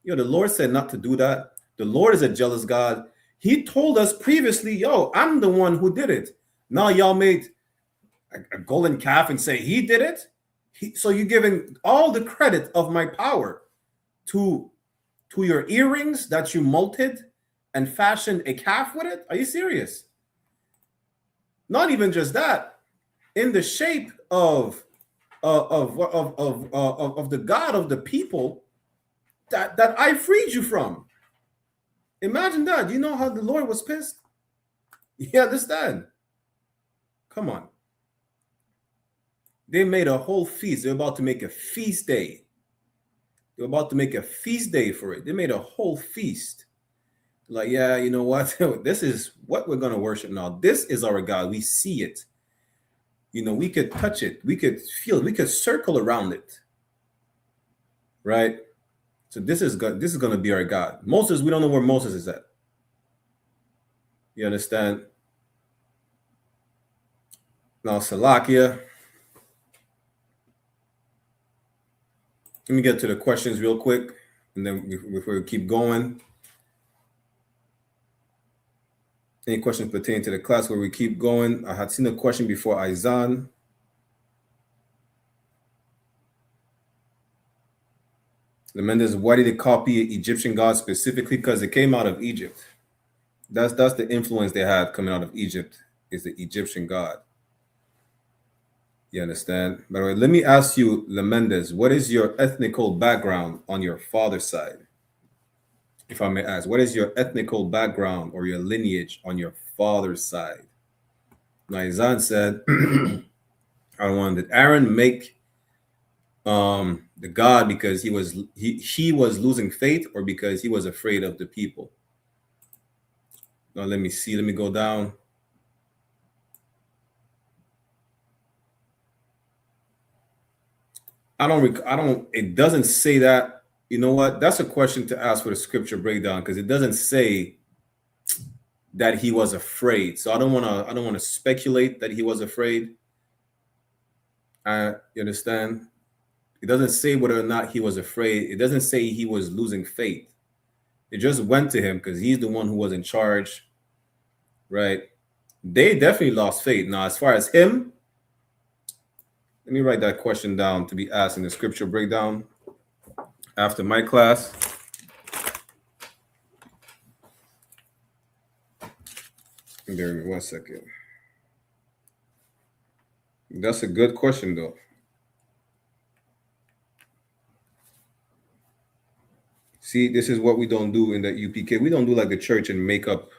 the Lord said not to do that. The Lord is a jealous God. He told us previously, yo, I'm the one who did it. Now y'all made a golden calf and say he did it? So you're giving all the credit of my power to your earrings that you molted and fashioned a calf with it? Are you serious? Not even just that. In the shape of the God of the people that I freed you from. Imagine that. You know how the Lord was pissed? You understand? Come on. They made a whole feast. They're about to make a feast day. They're about to make a feast day for it. They made a whole feast. Like, yeah, you know what? This is what we're going to worship now. This is our God. We see it. We could touch it. We could feel it. We could circle around it. Right? So this is going to be our God. Moses, we don't know where Moses is at. You understand? Now, Salakia. Let me get to the questions real quick, and then before we keep going. Any questions pertaining to the class where we keep going? I had seen a question before Izan. The Mendes, why did they copy Egyptian gods specifically? Because it came out of Egypt. That's the influence they had coming out of Egypt, is the Egyptian god. You understand? By the way, let me ask you, Lemendez, what is your ethnical background on your father's side? If I may ask, what is your ethnical background or your lineage on your father's side? Naizan said, I wanted, did Aaron make the god because he was losing faith, or because he was afraid of the people? Now let me see. Let me go down. It doesn't say that. You know what? That's a question to ask for the scripture breakdown, because it doesn't say that he was afraid. So I don't want to speculate that he was afraid. You understand? It doesn't say whether or not he was afraid. It doesn't say he was losing faith. It just went to him because he's the one who was in charge, right? They definitely lost faith. Now, as far as him, let me write that question down to be asked in the scripture breakdown after my class. Bear with me 1 second. That's a good question, though. See, this is what we don't do in the UPK. We don't do like the church and make up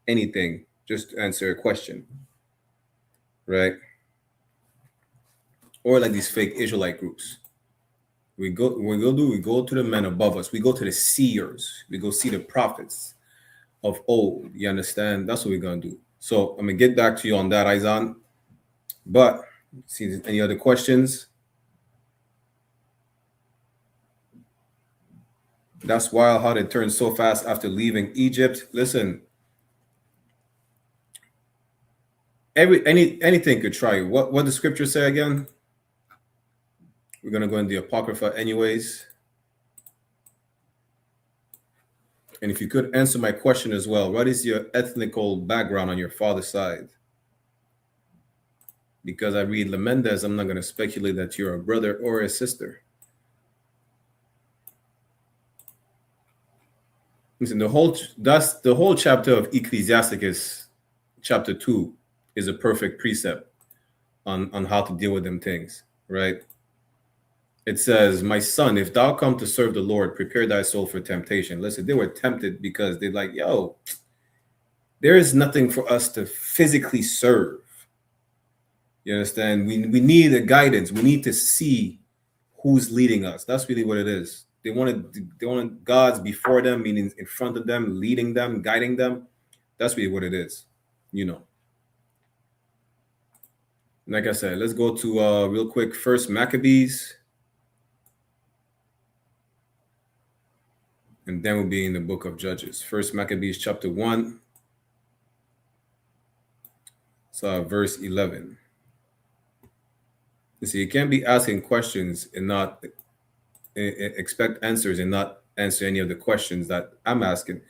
anything just to answer a question, right? Or like these fake Israelite groups. We go to the men above us. We go to the seers. We go see the prophets of old. You understand? That's what we're gonna do. So I'm gonna get back to you on that, Izan. But see, any other questions? That's wild how they turned so fast after leaving Egypt. Listen, anything could try. What the scripture say again? We're gonna go in the Apocrypha anyways. And if you could answer my question as well, what is your ethnical background on your father's side? Because I read Lamendez, I'm not going to speculate that you're a brother or a sister. Listen, the whole chapter of Ecclesiasticus, chapter 2, is a perfect precept on how to deal with them things, right? It says, my son, if thou come to serve the Lord, prepare thy soul for temptation. Listen, they were tempted because they're like, yo, there is nothing for us to physically serve. You understand? We need a guidance. We need to see who's leading us. That's really what it is. They wanted gods before them, meaning in front of them, leading them, guiding them. That's really what it is, you know. Like I said, let's go to real quick. First Maccabees. And then we'll be in the book of Judges. First Maccabees chapter 1. So verse 11. You see, you can't be asking questions and not expect answers and not answer any of the questions that I'm asking.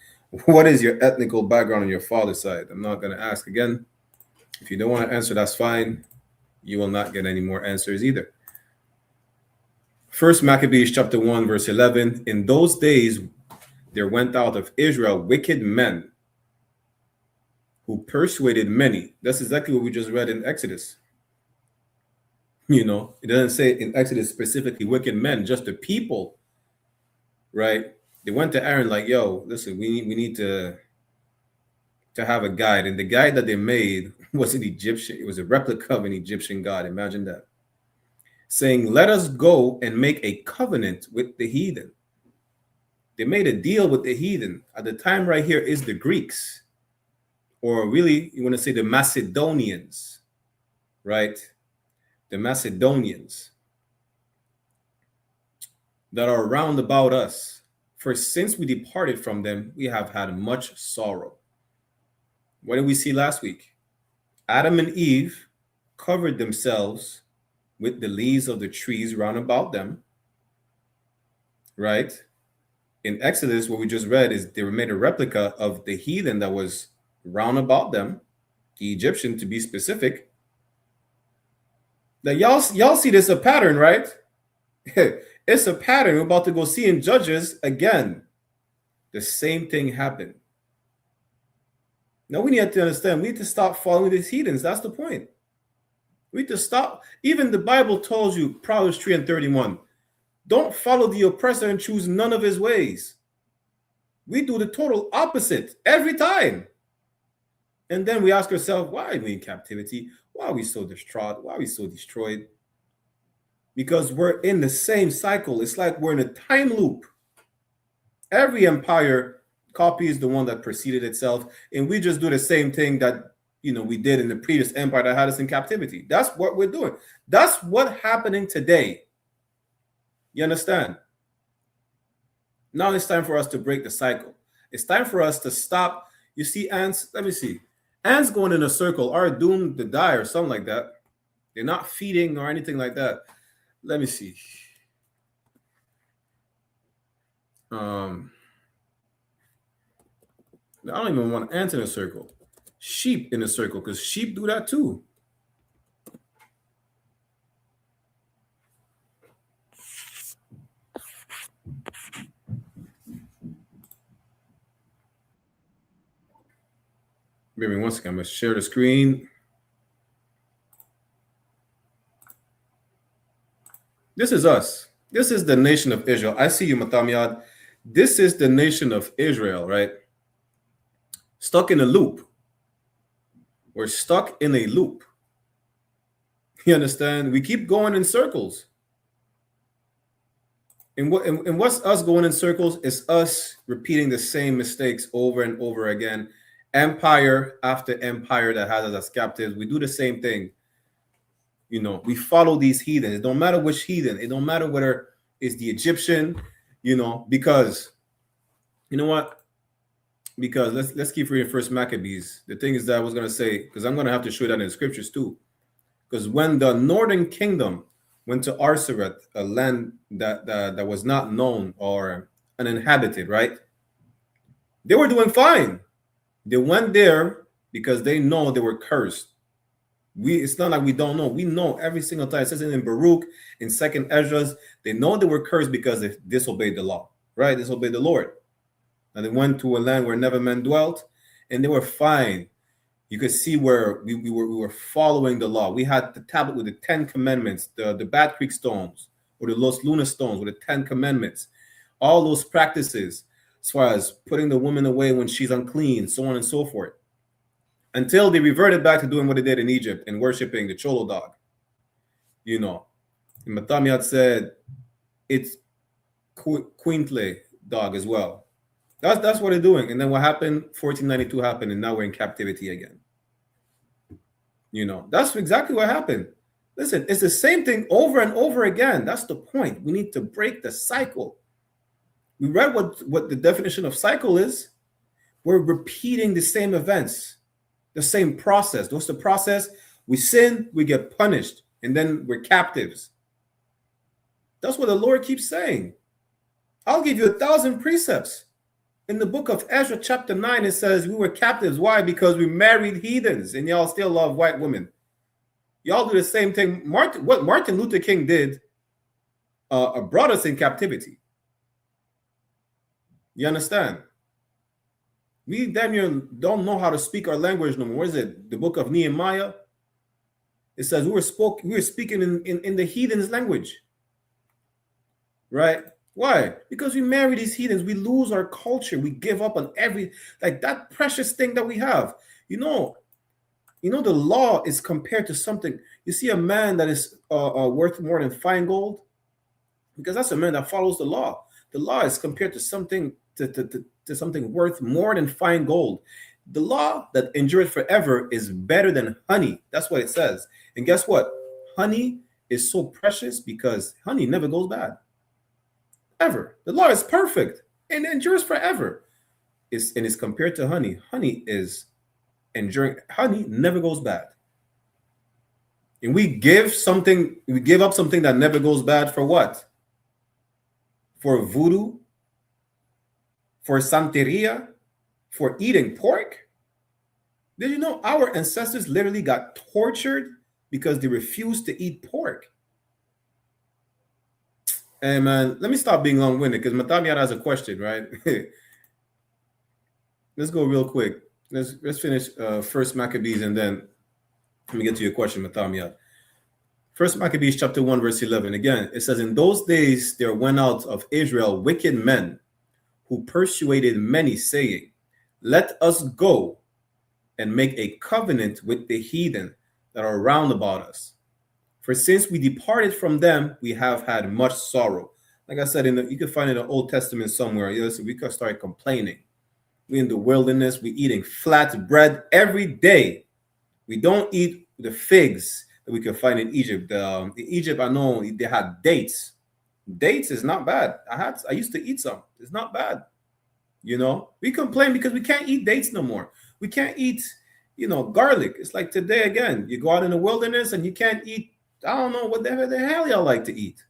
What is your ethnical background on your father's side? I'm not going to ask again. If you don't want to answer, that's fine. You will not get any more answers either. First Maccabees chapter 1, verse 11. In those days, there went out of Israel wicked men who persuaded many. That's exactly what we just read in Exodus. You know, it doesn't say in Exodus specifically wicked men, just the people, right? They went to Aaron like, yo, listen, we need to have a guide. And the guide that they made was an Egyptian. It was a replica of an Egyptian god. Imagine that. Saying, let us go and make a covenant with the heathen. They made a deal with the heathen. At the time right here is the Greeks, or really you want to say the Macedonians, right? The Macedonians that are round about us. For since we departed from them, we have had much sorrow. What did we see last week? Adam and Eve covered themselves with the leaves of the trees round about them, right? In Exodus, what we just read is they were made a replica of the heathen that was round about them, the Egyptian to be specific. Now y'all see this a pattern, right? It's a pattern. We're about to go see in Judges again. The same thing happened. Now we need to understand, we need to stop following these heathens. That's the point. We need to stop. Even the Bible tells you, Proverbs 3:31, don't follow the oppressor and choose none of his ways. We do the total opposite every time. And then we ask ourselves, why are we in captivity? Why are we so distraught? Why are we so destroyed? Because we're in the same cycle. It's like we're in a time loop. Every empire copies the one that preceded itself, and we just do the same thing that we did in the previous empire that had us in captivity. That's what we're doing. That's what's happening today. You understand? Now it's time for us to break the cycle. It's time for us to stop. You see, ants, let me see. Ants going in a circle are doomed to die or something like that. They're not feeding or anything like that. Let me see. I don't even want ants in a circle. Sheep in a circle, because sheep do that too. Give me 1 second. I'm going to share the screen. This is us. This is the nation of Israel. I see you, Matamiad. This is the nation of Israel, right? Stuck in a loop. We're stuck in a loop. You understand? We keep going in circles. And what's us going in circles is us repeating the same mistakes over and over again. Empire after empire that has us as captives. We do the same thing. You know, we follow these heathens. It don't matter which heathen. It don't matter whether it's the Egyptian, you know, because you know what? Because let's keep reading First Maccabees. The thing is that I was gonna say, because I'm gonna have to show that in the scriptures too. Because when the northern kingdom went to Arsaret, a land that was not known or uninhabited, right? They were doing fine. They went there because they know they were cursed. It's not like we don't know. We know every single time. It says it in Baruch, in Second Ezra, they know they were cursed because they disobeyed the law, right? Disobeyed the Lord. And they went to a land where never men dwelt, and they were fine. You could see where we were following the law. We had the tablet with the 10 commandments, the Bat Creek stones, or the Los Luna stones with the 10 commandments. All those practices, as far as putting the woman away when she's unclean, so on and so forth. Until they reverted back to doing what they did in Egypt and worshiping the Cholo dog. You know, and Matamiat said it's Quintle dog as well. That's what they're doing. And then what happened? 1492 happened, and now we're in captivity again. You know, that's exactly what happened. Listen, it's the same thing over and over again. That's the point. We need to break the cycle. We read what the definition of cycle is. We're repeating the same events. The same process. What's the process? We sin, we get punished, and then we're captives. That's what the Lord keeps saying. I'll give you 1,000 precepts. In the book of Ezra, chapter 9, it says we were captives. Why? Because we married heathens, and y'all still love white women. Y'all do the same thing. What Martin Luther King did brought us in captivity. You understand? We damn near don't know how to speak our language no more. What is it? The book of Nehemiah. It says we were speaking in the heathens' language. Right? Why? Because we marry these heathens. We lose our culture. We give up on like that precious thing that we have. You know, the law is compared to something. You see a man that is worth more than fine gold, because that's a man that follows the law. The law is compared to something to something worth more than fine gold. The law that endureth forever is better than honey. That's what it says. And guess what? Honey is so precious because honey never goes bad. Ever. The law is perfect and endures forever. It's compared to honey. Honey is enduring. Honey never goes bad. And we give up something that never goes bad for what? For voodoo? For Santeria? For eating pork? Did you know our ancestors literally got tortured because they refused to eat pork? Hey man, let me stop being long-winded because Matamiat has a question, right? Let's go real quick. Let's finish First Maccabees and then let me get to your question, Matamiat. First Maccabees chapter 1, verse 11. Again, it says, in those days there went out of Israel wicked men who persuaded many, saying, let us go and make a covenant with the heathen that are round about us. For since we departed from them, we have had much sorrow. Like I said, you can find in the Old Testament somewhere. We could start complaining. We in the wilderness, we eating flat bread every day. We don't eat the figs that we can find in Egypt. In Egypt, I know they had dates. Dates is not bad. I used to eat some. It's not bad. We complain because we can't eat dates no more. We can't eat, garlic. It's like today again. You go out in the wilderness and you can't eat. I don't know what the hell y'all like to eat.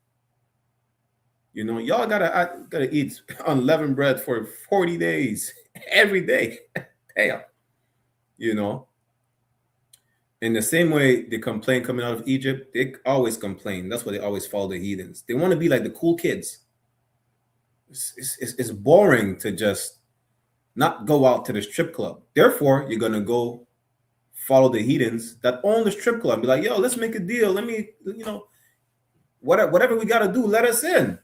Y'all gotta eat unleavened bread for 40 days every day. Damn. In the same way they complain coming out of Egypt, they always complain. That's why they always follow the heathens. They want to be like the cool kids. It's boring to just not go out to the strip club. Therefore, you're going to go follow the heathens that own the strip club and be like, yo, let's make a deal. Let me, whatever we got to do, let us in.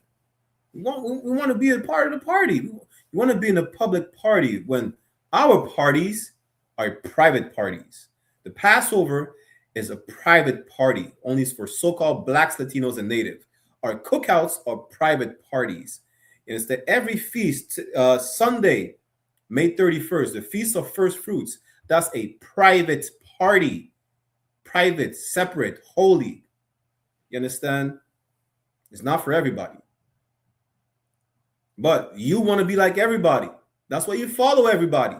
We want to be a part of the party. We want to be in a public party when our parties are private parties. The Passover is a private party, only for so-called blacks, Latinos, and Native. Our cookouts are private parties. And it's that every feast, Sunday, May 31st, the Feast of First Fruits, that's a private party. Private, separate, holy. You understand? It's not for everybody. But you want to be like everybody. That's why you follow everybody.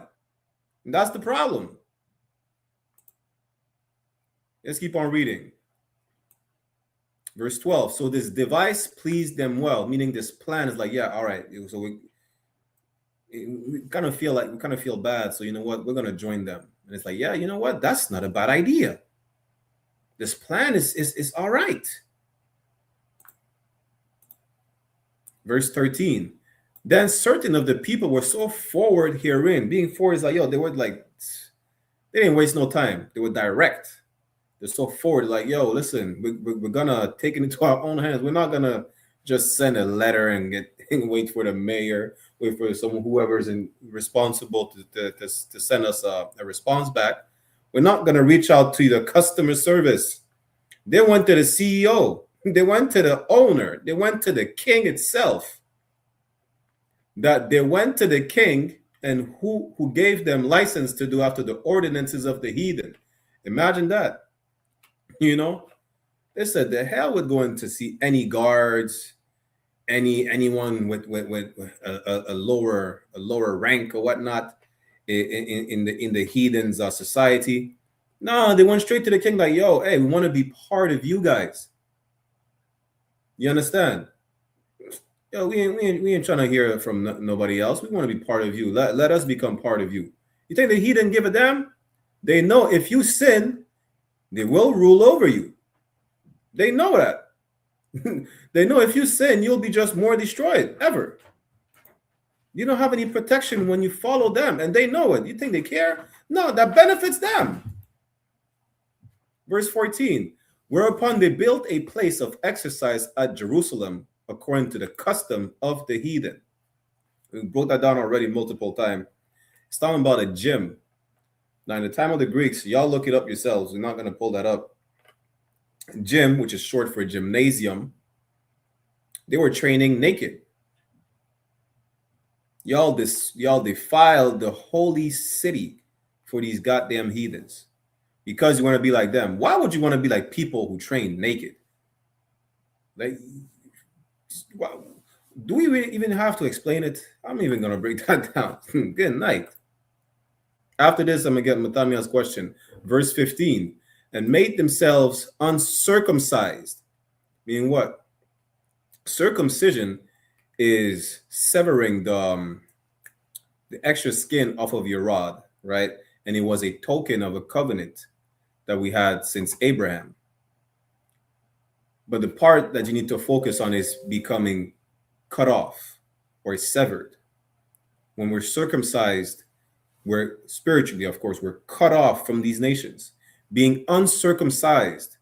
And that's the problem. Let's keep on reading. Verse 12. So this device pleased them well, meaning this plan is like, yeah, all right. So we kind of feel bad. So you know what? We're going to join them. And it's like, yeah, you know what? That's not a bad idea. This plan is all right. Verse 13. Then certain of the people were so forward herein. Being forward is like, yo, they didn't waste no time. They were direct. They're so forward, like, yo, listen, we're gonna take it into our own hands. We're not gonna just send a letter and wait for the mayor, wait for whoever's responsible to send us a response back. We're not gonna reach out to the customer service. They went to the CEO. They went to the owner. They went to the king itself. That they went to the king and who gave them license to do after the ordinances of the heathen. Imagine that. They said the hell with going to see any guards, anyone with a lower rank or whatnot in the heathens society. No, they went straight to the king like, yo, hey, we want to be part of you guys. You understand? Yo, we ain't trying to hear from nobody else. We want to be part of you. Let us become part of you. You think the heathen give a damn? They know if you sin, they will rule over you. They know that. They know if you sin, you'll be just more destroyed ever. You don't have any protection when you follow them, and they know it. You think they care? No, that benefits them. Verse 14, whereupon they built a place of exercise at Jerusalem according to the custom of the heathen. We broke that down already multiple times. It's talking about a gym. Now, in the time of the Greeks, y'all look it up yourselves. We're not going to pull that up. Gym, which is short for gymnasium, they were training naked. Y'all defiled the holy city for these goddamn heathens because you want to be like them. Why would you want to be like people who train naked? Like, do we really even have to explain it? I'm even going to break that down. Good night. After this, I'm going to get Matamia's question. Verse 15. And made themselves uncircumcised. Meaning what? Circumcision is severing the extra skin off of your rod, right? And it was a token of a covenant that we had since Abraham. But the part that you need to focus on is becoming cut off or severed. When we're circumcised, we're spiritually, of course, we're cut off from these nations. Being uncircumcised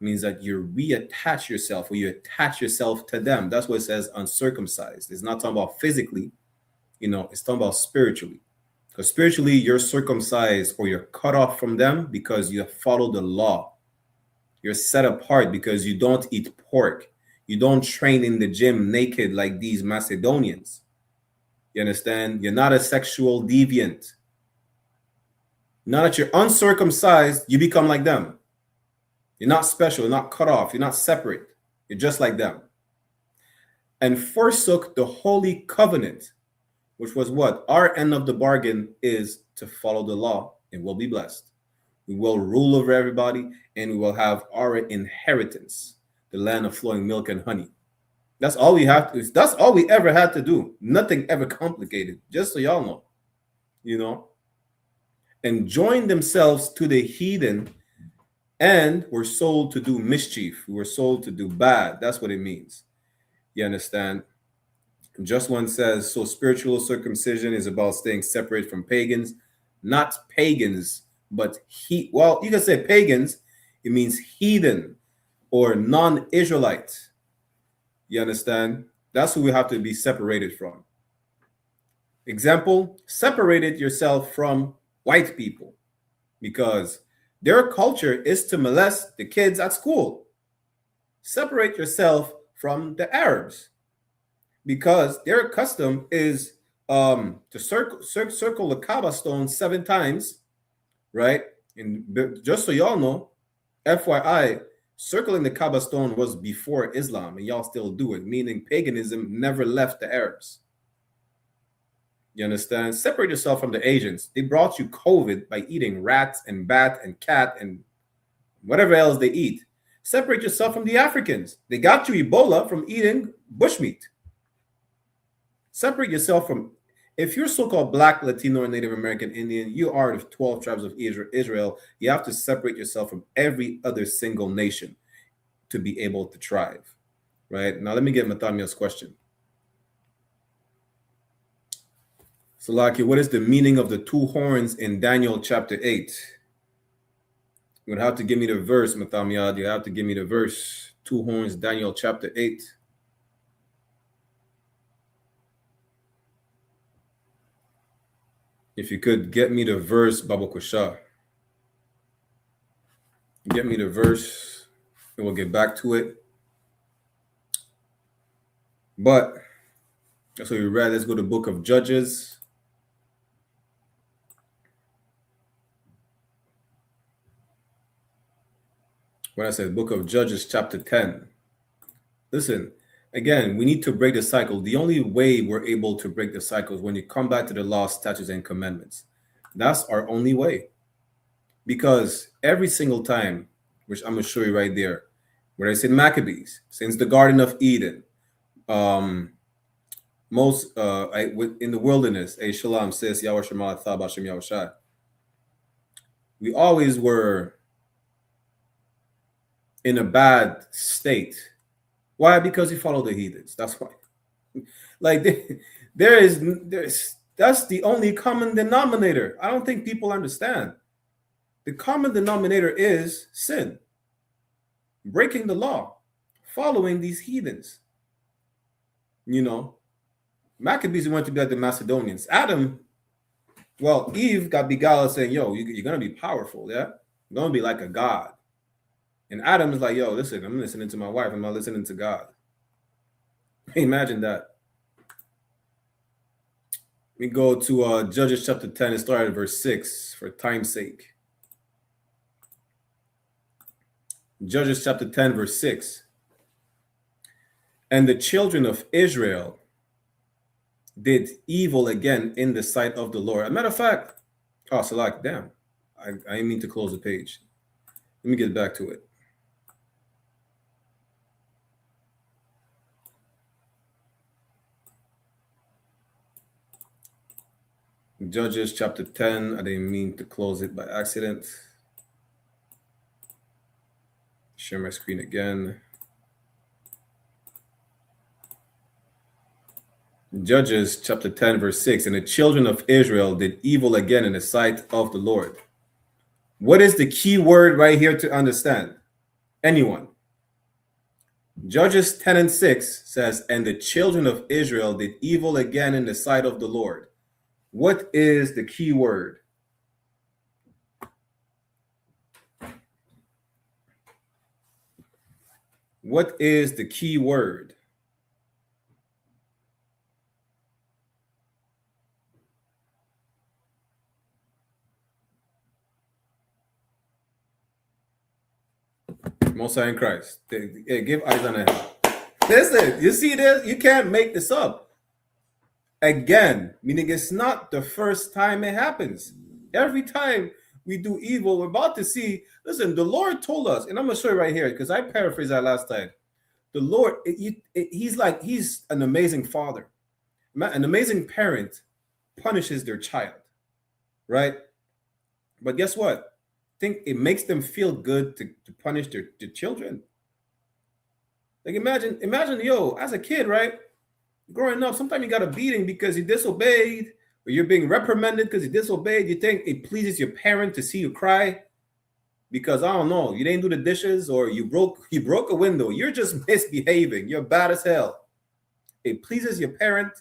means that you reattach yourself or you attach yourself to them. That's what it says uncircumcised. It's not talking about physically, it's talking about spiritually. Because spiritually, you're circumcised or you're cut off from them because you follow the law. You're set apart because you don't eat pork. You don't train in the gym naked like these Macedonians. You understand? You're not a sexual deviant. Now that you're uncircumcised, you become like them. You're not special. You're not cut off. You're not separate. You're just like them. and forsook the holy covenant, which was what? Our end of the bargain is to follow the law and we'll be blessed. We will rule over everybody and we will have our inheritance, the land of flowing milk and honey. That's all we have to, that's all we ever had to do. Nothing ever complicated, just so y'all know, you know, and joined themselves to the heathen and were sold to do mischief. We were sold to do bad. That's what it means. You understand? Just one says, so spiritual circumcision is about staying separate from pagans, not pagans, but well, you can say pagans. It means heathen or non-Israelite. You understand? That's who we have to be separated from. Example, separated yourself from white people because their culture is to molest the kids at school. Separate yourself from the Arabs because their custom is to circle the Kaaba stone 7 times, right? And just so y'all know, FYI, circling the Kaaba stone was before Islam, and y'all still do it, meaning paganism never left the Arabs. You understand? Separate yourself from the Asians. They brought you COVID by eating rats and bat and cat and whatever else they eat. Separate yourself from the Africans. They got you Ebola from eating bushmeat. Separate yourself from, if you're so-called Black, Latino, and Native American Indian, you are the 12 tribes of Israel. You have to separate yourself from every other single nation to be able to thrive, right? Now, let me get Mathamia's question. Salaki, what is the meaning of the 2 horns in Daniel chapter 8? You would have to give me the verse, Mathamia. You have to give me the verse. 2 horns, Daniel chapter 8. If you could get me the verse, Baba Kusha. Get me the verse, and we'll get back to it. But that's what we read. Let's go to the book of Judges. When I said book of Judges, chapter 10. Listen, again, we need to break the cycle. The only way we're able to break the cycle is when you come back to the law, statutes, and commandments. That's our only way. Because every single time, which I'm going to show you right there, where I said Maccabees, since the Garden of Eden, in the wilderness, SHALAM says, Yahweh Shema Atha B'Shem Yahweh Shai. We always were in a bad state. Why? Because you follow the heathens. That's why. Like that's the only common denominator. I don't think people understand. The common denominator is sin, breaking the law, following these heathens. You know, Maccabees went to be like the Macedonians. Eve got beguiled saying, yo, you're going to be powerful, yeah? You're going to be like a god. And Adam is like, yo, listen, I'm listening to my wife. I'm not listening to God. Imagine that. We go to Judges chapter 10 and start at verse 6 for time's sake. Judges chapter 10, verse 6. And the children of Israel did evil again in the sight of the Lord. As a matter of fact, Salak, damn. I didn't mean to close the page. Let me get back to it. Judges chapter 10. I didn't mean to close it by accident. Share my screen again. Judges chapter 10, verse 6. And the children of Israel did evil again in the sight of the Lord. What is the key word right here to understand? Anyone? Judges 10 and 6 says, and the children of Israel did evil again in the sight of the Lord. What is the key word? What is the key word? Most High in Christ. Give eyes on it. Listen, you see this? You can't make this up. Again, meaning it's not the first time it happens. Every time we do evil, we're about to see. Listen, the Lord told us, and I'm going to show you right here because I paraphrased that last time. The Lord, he's an amazing father. An amazing parent punishes their child, right? But guess what? I think it makes them feel good to punish their children. Like imagine, yo, as a kid, right? Growing up, sometimes you got a beating because you disobeyed, or you're being reprimanded because you disobeyed. You think it pleases your parent to see you cry because, I don't know, you didn't do the dishes, or you broke a window. You're just misbehaving. You're bad as hell. It pleases your parent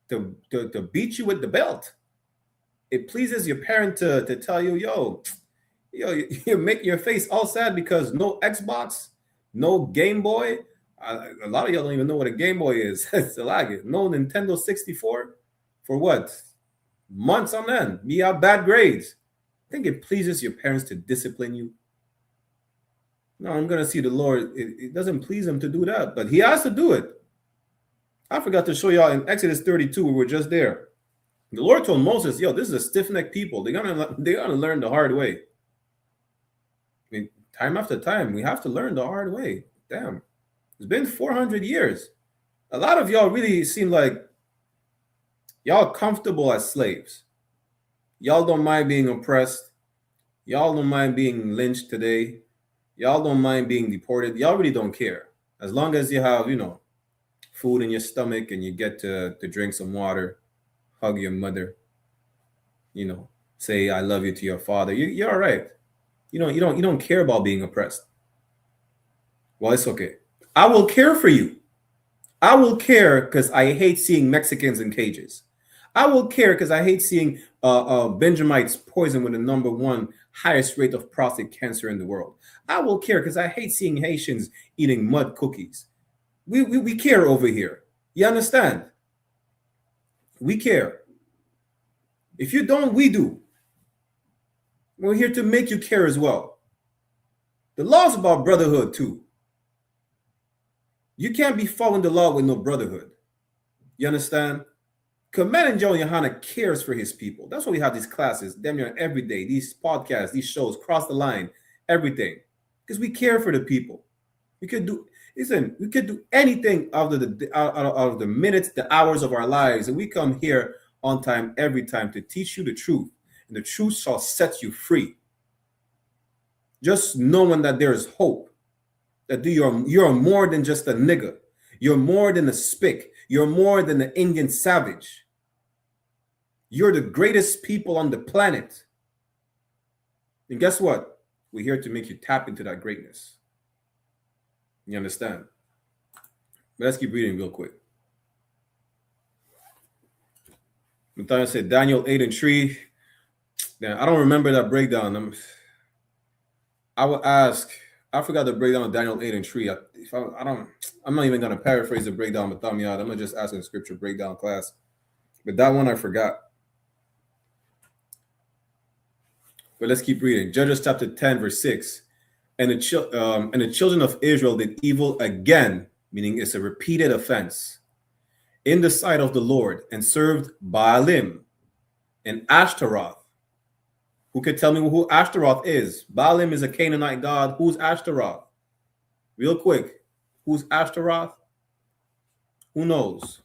to beat you with the belt. It pleases your parent to tell you, yo, you make your face all sad because no Xbox, no Game Boy. A lot of y'all don't even know what a Game Boy is. It's like it. No Nintendo 64 for what? Months on end. You have bad grades. I think it pleases your parents to discipline you. No, I'm going to see the Lord. It doesn't please him to do that, but he has to do it. I forgot to show y'all in Exodus 32, we were just there. The Lord told Moses, yo, this is a stiff-necked people. They're gonna learn the hard way. I mean, time after time, we have to learn the hard way. Damn. It's been 400 years. A lot of y'all really seem like y'all comfortable as slaves. Y'all don't mind being oppressed. Y'all don't mind being lynched today. Y'all don't mind being deported. Y'all really don't care. As long as you have, food in your stomach and you get to drink some water, hug your mother, say I love you to your father, you're all right. You don't care about being oppressed. Well, it's okay. I will care for you. I will care because I hate seeing Mexicans in cages. I will care because I hate seeing Benjamites poisoned with the #1 highest rate of prostate cancer in the world. I will care because I hate seeing Haitians eating mud cookies. We care over here. You understand? We care. If you don't, we do. We're here to make you care as well. The law's about brotherhood too. You can't be following the law with no brotherhood. You understand? Commanding Joe YAHANNA cares for his people. That's why we have these classes, damn near every day, these podcasts, these shows, cross the line, everything. Because we care for the people. We could do anything out of the minutes, the hours of our lives, and we come here on time, every time, to teach you the truth. And the truth shall set you free. Just knowing that there is hope. That you're more than just a nigger. You're more than a spick. You're more than an Indian savage. You're the greatest people on the planet. And guess what? We're here to make you tap into that greatness. You understand? But let's keep reading real quick. Matthias said Daniel 8:3. I don't remember that breakdown. I will ask. I forgot the breakdown of Daniel 8:3. I'm not even gonna paraphrase the breakdown, but I'm gonna just ask in scripture breakdown class. But that one I forgot. But let's keep reading. Judges chapter 10, verse 6. And the children of Israel did evil again, meaning it's a repeated offense, in the sight of the Lord, and served Baalim and Ashtaroth. Who could tell me who Ashtaroth is? Baalim is a Canaanite god. Who's Ashtaroth? Real quick. Who's Ashtaroth? Who knows?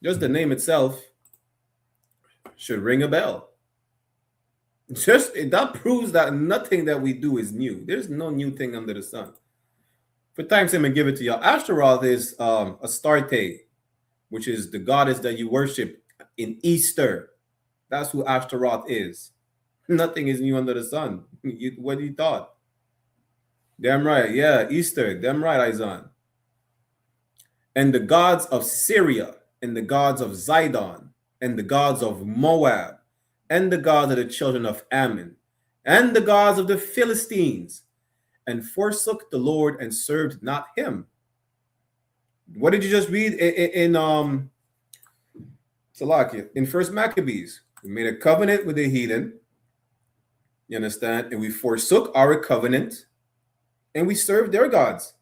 Just the name itself should ring a bell. That proves that nothing that we do is new. There's no new thing under the sun. For time's sake, I'm going to give it to y'all. Ashtaroth is Astarte, which is the goddess that you worship in Easter. That's who Ashtaroth is. Nothing is new under the sun. What do you thought? Damn right. Yeah, Easter. Damn right, Izan. And the gods of Syria, and the gods of Zidon, and the gods of Moab, and the gods of the children of Ammon, and the gods of the Philistines, and forsook the Lord and served not him. What did you just read in Salakia? In First Maccabees, we made a covenant with the heathen. You understand? And we forsook our covenant, and we served their gods.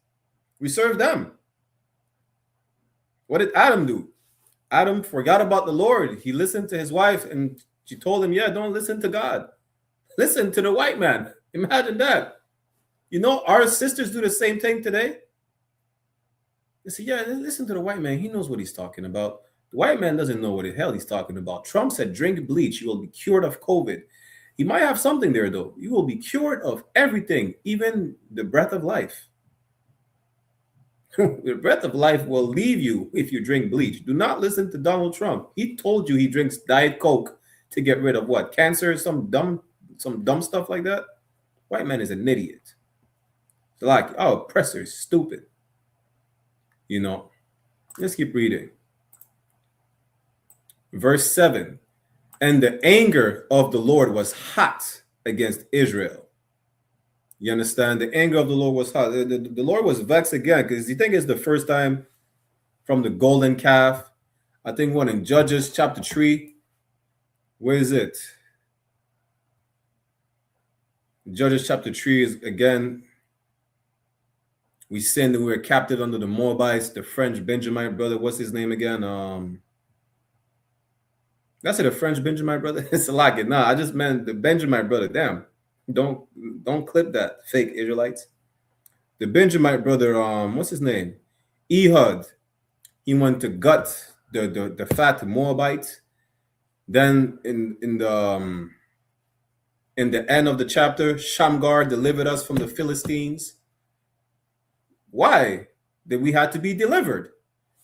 We serve them. What did Adam do? Adam forgot about the Lord. He listened to his wife and she told him, yeah, don't listen to God. Listen to the white man. Imagine that. You know, our sisters do the same thing today. They say, yeah, listen to the white man. He knows what he's talking about. The white man doesn't know what the hell he's talking about. Trump said, drink bleach. You will be cured of COVID. He might have something there, though. You will be cured of everything, even the breath of life. The breath of life will leave you if you drink bleach. Do not listen to Donald Trump. He told you he drinks Diet Coke to get rid of what? Cancer, some dumb stuff like that. White man is an idiot. It's like, oh, oppressor is stupid. You know, let's keep reading. Verse 7. And the anger of the Lord was hot against Israel. You understand? The anger of the Lord was hot. The Lord was vexed again, because you think it's the first time from the golden calf. I think one in Judges chapter 3. Where is it? Judges chapter 3 is again. We sinned and we were captive under the Moabites, the French Benjamite brother. What's his name again? That's it, a French Benjamite brother. It's a lot. Nah, I just meant the Benjamite brother. Damn. Don't clip that, fake Israelites. The Benjamite brother, what's his name? Ehud. He went to gut the fat Moabite. Then in the end of the chapter, Shamgar delivered us from the Philistines. Why did we have to be delivered?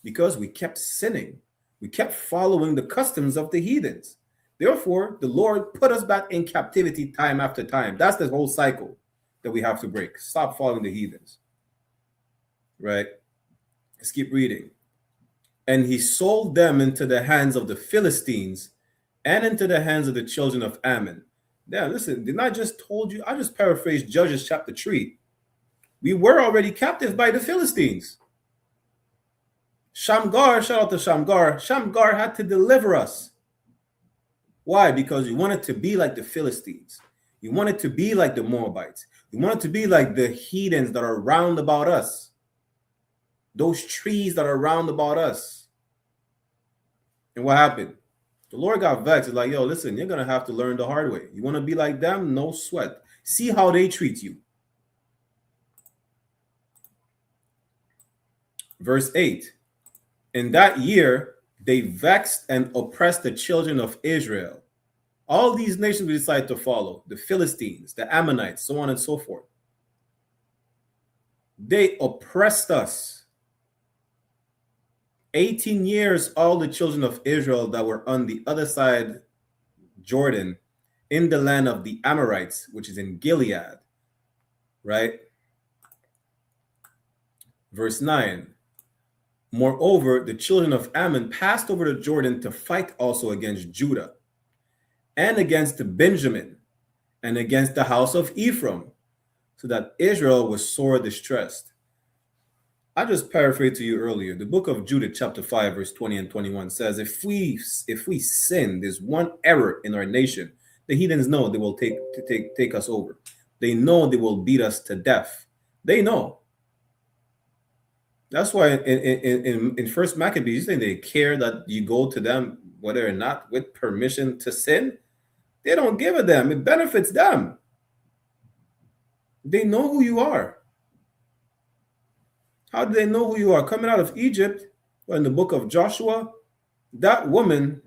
Because we kept sinning. We kept following the customs of the heathens. Therefore, the Lord put us back in captivity time after time. That's the whole cycle that we have to break. Stop following the heathens. Right? Let's keep reading. And he sold them into the hands of the Philistines and into the hands of the children of Ammon. Now, listen, didn't I just told you? I just paraphrased Judges chapter 3. We were already captive by the Philistines. Shamgar, shout out to Shamgar. Shamgar had to deliver us. Why? Because you wanted to be like the Philistines. You wanted to be like the Moabites. You wanted to be like the heathens that are round about us. Those trees that are round about us. And what happened? The Lord got vexed. It's like, yo, listen, you're going to have to learn the hard way. You want to be like them? No sweat. See how they treat you. Verse 8. In that year, they vexed and oppressed the children of Israel. All these nations we decided to follow, the Philistines, the Ammonites, so on and so forth. They oppressed us. 18 years, all the children of Israel that were on the other side, Jordan, in the land of the Amorites, which is in Gilead, right? Verse 9. Moreover, the children of Ammon passed over the Jordan to fight also against Judah and against Benjamin and against the house of Ephraim, so that Israel was sore distressed. I just paraphrased to you earlier. The book of Judah, chapter 5, verse 20 and 21 says, if we sin, there's one error in our nation, the heathens know they will take us over. They know they will beat us to death. They know. That's why in First Maccabees, you think they care that you go to them, whether or not with permission to sin? They don't give a damn. It benefits them. They know who you are. How do they know who you are? Coming out of Egypt, or in the book of Joshua, that woman,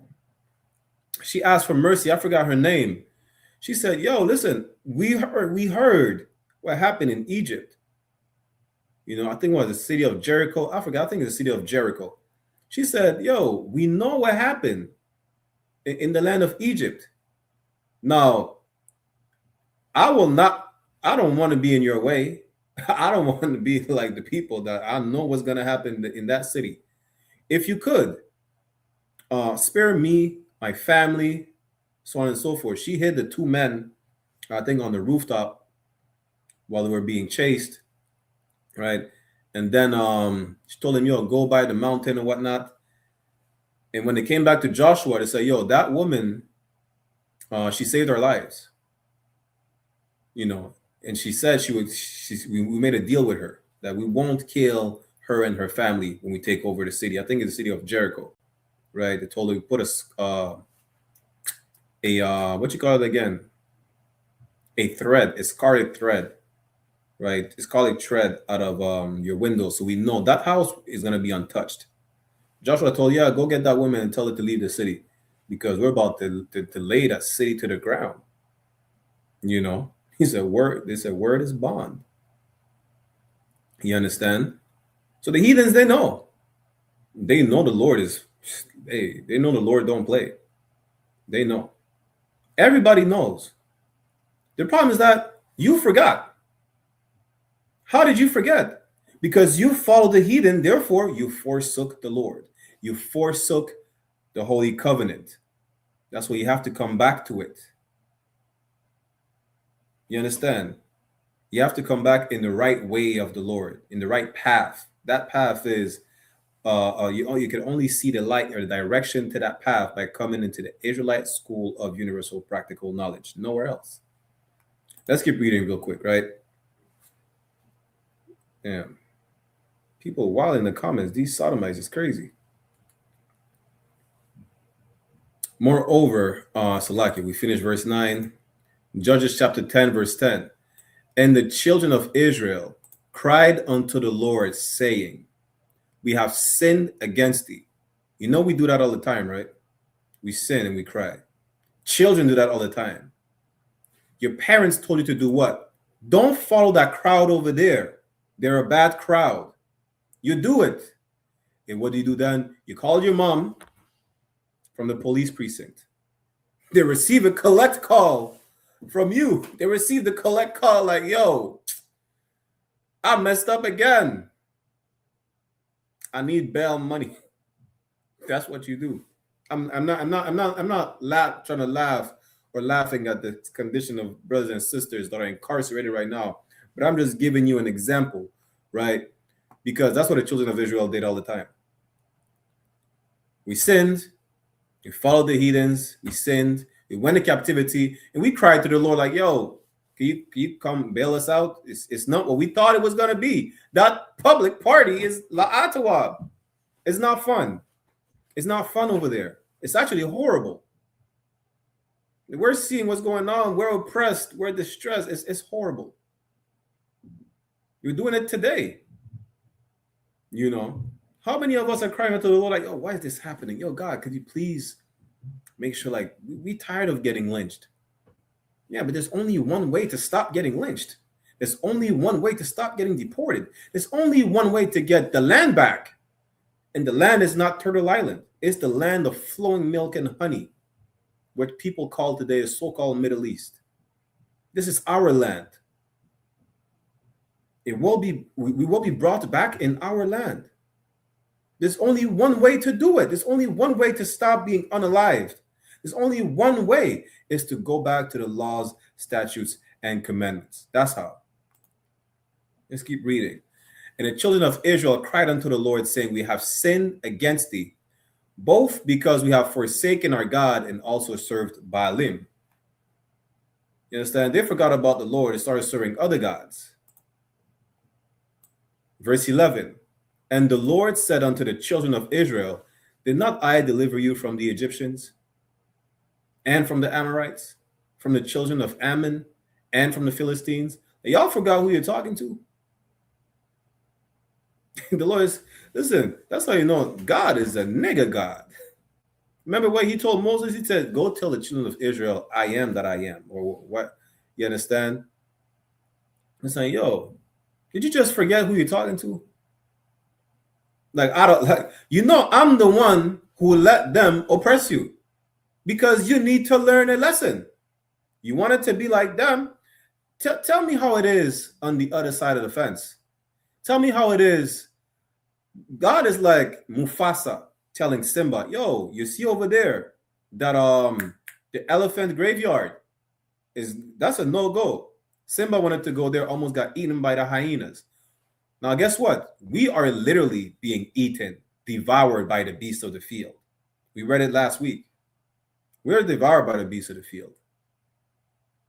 she asked for mercy. I forgot her name. She said, yo, listen, we heard what happened in Egypt. You know, I think it was the city of Jericho. I forgot. I think it's the city of Jericho. She said, yo, we know what happened in the land of Egypt. Now, I don't want to be in your way. I don't want to be like the people that I know what's going to happen in that city. If you could, spare me, my family, so on and so forth. She hid the two men, I think, on the rooftop while they were being chased. Right. And then she told him, yo, go by the mountain and whatnot. And when they came back to Joshua, they said, yo, that woman, she saved our lives. You know, and she said we made a deal with her. that we won't kill her and her family when we take over the city. I think it's the city of Jericho, right? They told her we put what you call it again? A thread, a scarlet thread, right? A scarlet thread out of your window, so we know that house is gonna be untouched. Joshua told, yeah, go get that woman and tell her to leave the city because we're about to lay that city to the ground. You know, he said, word, they said, word is bond. You understand? So the heathens, they know. They know the Lord is, they know the Lord don't play. They know. Everybody knows. The problem is that you forgot. How did you forget? Because you followed the heathen, therefore you forsook the Lord. You forsook the Holy Covenant. That's why you have to come back to it. You understand? You have to come back in the right way of the Lord, in the right path. That path is, you can only see the light or the direction to that path by coming into the Israelite school of universal practical knowledge. Nowhere else. Let's keep reading real quick, right? Yeah. People wild in the comments. These sodomites is crazy. Moreover, Salaki, we finished verse 9. Judges chapter 10, verse 10. And the children of Israel cried unto the Lord, saying, we have sinned against thee. You know we do that all the time, right? We sin and we cry. Children do that all the time. Your parents told you to do what? Don't follow that crowd over there. They're a bad crowd. You do it. And what do you do then? You call your mom from the police precinct. They receive a collect call from you. They receive the collect call like, yo, I messed up again. I need bail money. That's what you do. I'm not trying to laugh or laughing at the condition of brothers and sisters that are incarcerated right now, but I'm just giving you an example, right? Because that's what the children of Israel did all the time. We sinned, we followed the heathens, we sinned, we went to captivity, and we cried to the Lord like, yo, can you come bail us out? It's not what we thought it was going to be. That public party is La'atawab. It's not fun. It's not fun over there. It's actually horrible. We're seeing what's going on. We're oppressed. We're distressed. It's horrible. You're doing it today. You know, how many of us are crying out to the Lord like, oh, why is this happening? Yo, God, could you please make sure, like, we tired of getting lynched. Yeah, but there's only one way to stop getting lynched. There's only one way to stop getting deported. There's only one way to get the land back. And the land is not Turtle Island. It's the land of flowing milk and honey, what people call today the so-called Middle East. This is our land. We will be brought back in our land. There's only one way to do it. There's only one way to stop being unalived. There's only one way, is to go back to the laws, statutes, and commandments. That's how. Let's keep reading. And the children of Israel cried unto the Lord, saying, we have sinned against thee, both because we have forsaken our God and also served Baalim. You understand? They forgot about the Lord and started serving other gods. Verse 11. And the Lord said unto the children of Israel, did not I deliver you from the Egyptians and from the Amorites, from the children of Ammon and from the Philistines? And y'all forgot who you're talking to. The Lord is, listen, that's how you know God is a nigga God. Remember what he told Moses? He said, go tell the children of Israel, I am that I am. Or what? You understand? It's like, yo, did you just forget who you're talking to? Like, I don't, like, you know, I'm the one who let them oppress you because you need to learn a lesson. You want it to be like them? Tell me how it is on the other side of the fence. Tell me how it is. God is like Mufasa telling Simba, yo, you see over there that the elephant graveyard that's a no-go. Simba wanted to go there, almost got eaten by the hyenas. Now, guess what? We are literally being eaten, devoured by the beasts of the field. We read it last week. We're devoured by the beasts of the field.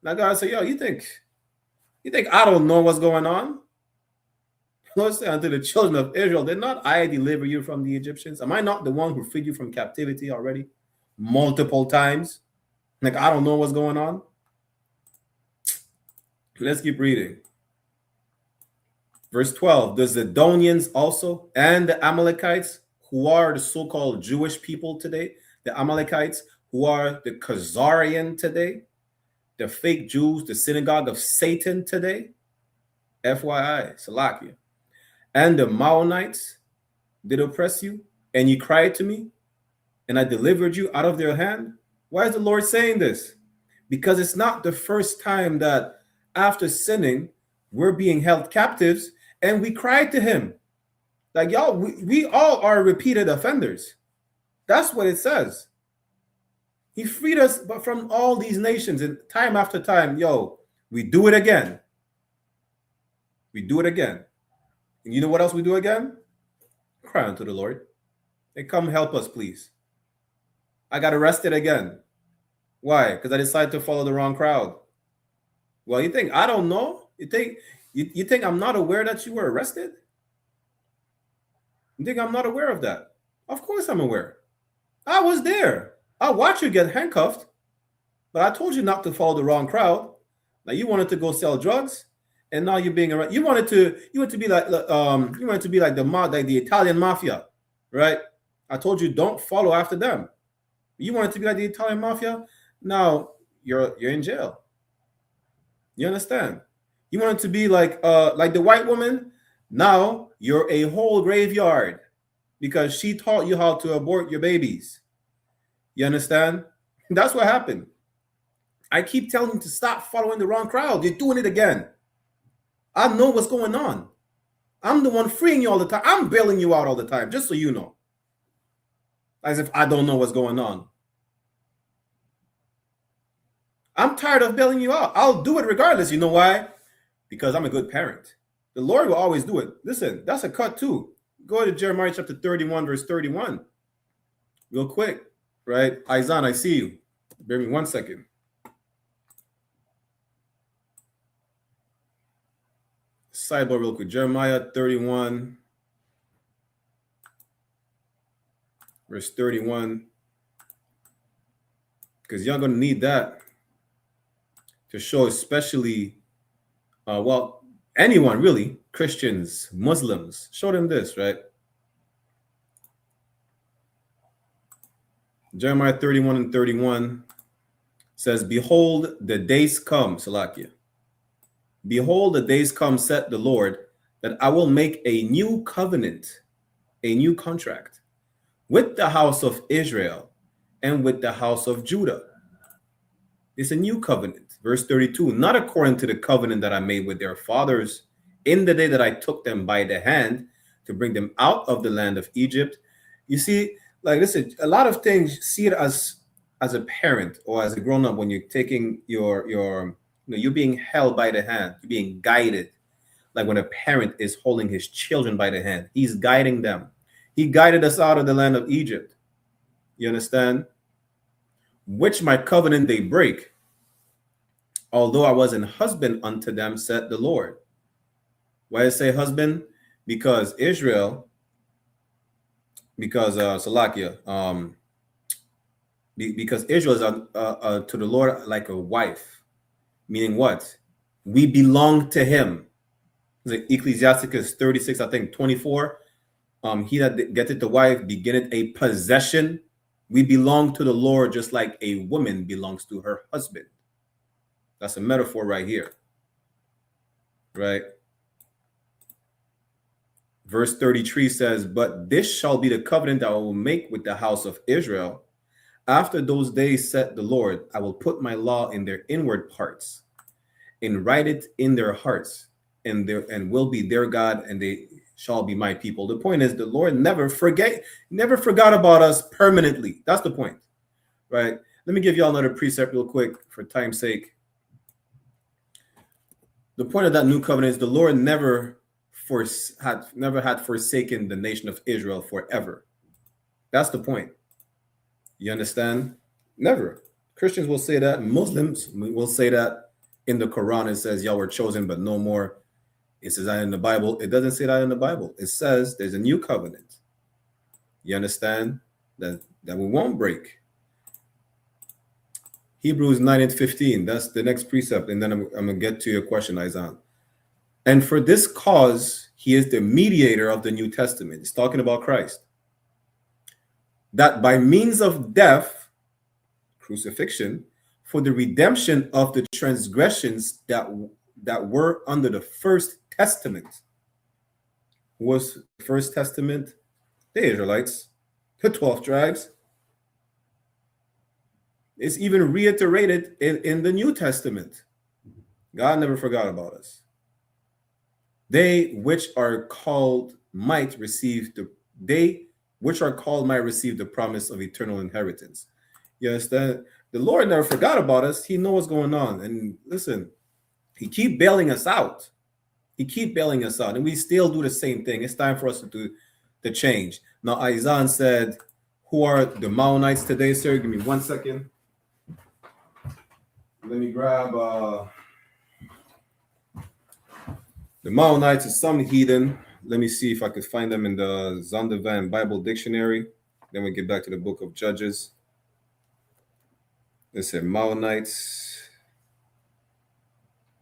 Now God said, yo, you think I don't know what's going on? Lord said unto the children of Israel, did not I deliver you from the Egyptians? Am I not the one who freed you from captivity already? Multiple times? Like, I don't know what's going on. Let's keep reading. Verse 12, the Zidonians also and the Amalekites, who are the so-called Jewish people today, the Amalekites, who are the Khazarian today, the fake Jews, the synagogue of Satan today, FYI, Salakia, and the Maonites did oppress you, and you cried to me, and I delivered you out of their hand. Why is the Lord saying this? Because it's not the first time that after sinning, we're being held captives, and we cried to him. Like, y'all, we all are repeated offenders. That's what it says. He freed us from all these nations, and time after time, we do it again. We do it again. And you know what else we do again? Cry unto the Lord. Hey, come help us, please. I got arrested again. Why? Because I decided to follow the wrong crowd. Well, you think I don't know? You think I'm not aware that you were arrested? You think I'm not aware of that? Of course I'm aware. I was there. I watched you get handcuffed, but I told you not to follow the wrong crowd. Now you wanted to go sell drugs, and now you're being arrested. You wanted to be like the Italian mafia, right? I told you don't follow after them. You wanted to be like the Italian mafia. Now you're in jail. You understand? You wanted to be like the white woman. Now you're a whole graveyard because she taught you how to abort your babies. You understand? That's what happened. I keep telling you to stop following the wrong crowd. You're doing it again. I know what's going on. I'm the one freeing you all the time. I'm bailing you out all the time, just so you know. As if I don't know what's going on. I'm tired of bailing you out. I'll do it regardless. You know why? Because I'm a good parent. The Lord will always do it. Listen, that's a cut too. Go to Jeremiah chapter 31, verse 31. Real quick, right? Izan, I see you. Bear me 1 second. Sidebar real quick. Jeremiah 31, verse 31. Because y'all going to need that to show especially, anyone really, Christians, Muslims, show them this, right? Jeremiah 31 and 31 says, behold, the days come, Salakia. Behold, the days come, said the Lord, that I will make a new covenant, a new contract with the house of Israel and with the house of Judah. It's a new covenant. Verse 32, not according to the covenant that I made with their fathers in the day that I took them by the hand to bring them out of the land of Egypt. You see, like listen, a lot of things, see it as a parent or as a grown-up when you're taking you're being held by the hand, you're being guided. Like when a parent is holding his children by the hand, he's guiding them. He guided us out of the land of Egypt. You understand? Which my covenant they break, although I was an husband unto them, said the Lord. Why I say husband? Because Israel, because Salakia, because Israel is to the Lord like a wife, meaning what? We belong to him. Ecclesiasticus 36, I think 24. He that getteth the wife beginneth a possession. We belong to the Lord just like a woman belongs to her husband. That's a metaphor right here. Right? Verse 33 says, but this shall be the covenant that I will make with the house of Israel. After those days, said the Lord, I will put my law in their inward parts and write it in their hearts, and will be their God, and they shall be my people. The point is, the Lord never forgot about us permanently. That's the point, right? Let me give y'all another precept real quick for time's sake. The point of that new covenant is the Lord never had forsaken the nation of Israel forever. That's the point. You understand? Never. Christians will say that. Muslims will say that. In the Quran, it says, y'all were chosen, but no more. It says that in the Bible. It doesn't say that in the Bible. It says there's a new covenant. You understand? That we won't break. Hebrews 9:15. That's the next precept. And then I'm going to get to your question, Isaiah. And for this cause, he is the mediator of the New Testament. It's talking about Christ. That by means of death, crucifixion, for the redemption of the transgressions that were under the first testament. Who was the first testament? The Israelites, the 12 tribes. It's even reiterated in the New Testament. God never forgot about us. They which are called might receive the promise of eternal inheritance. You understand? The Lord never forgot about us. He knows what's going on. And listen, he keep bailing us out. And we still do the same thing. It's time for us to do the change. Now, Isaiah said, who are the Maonites today, sir? Give me 1 second. Let me grab the Maonites is some heathen. Let me see if I could find them in the Zondervan Bible Dictionary. Then we get back to the book of Judges. They said Maonites.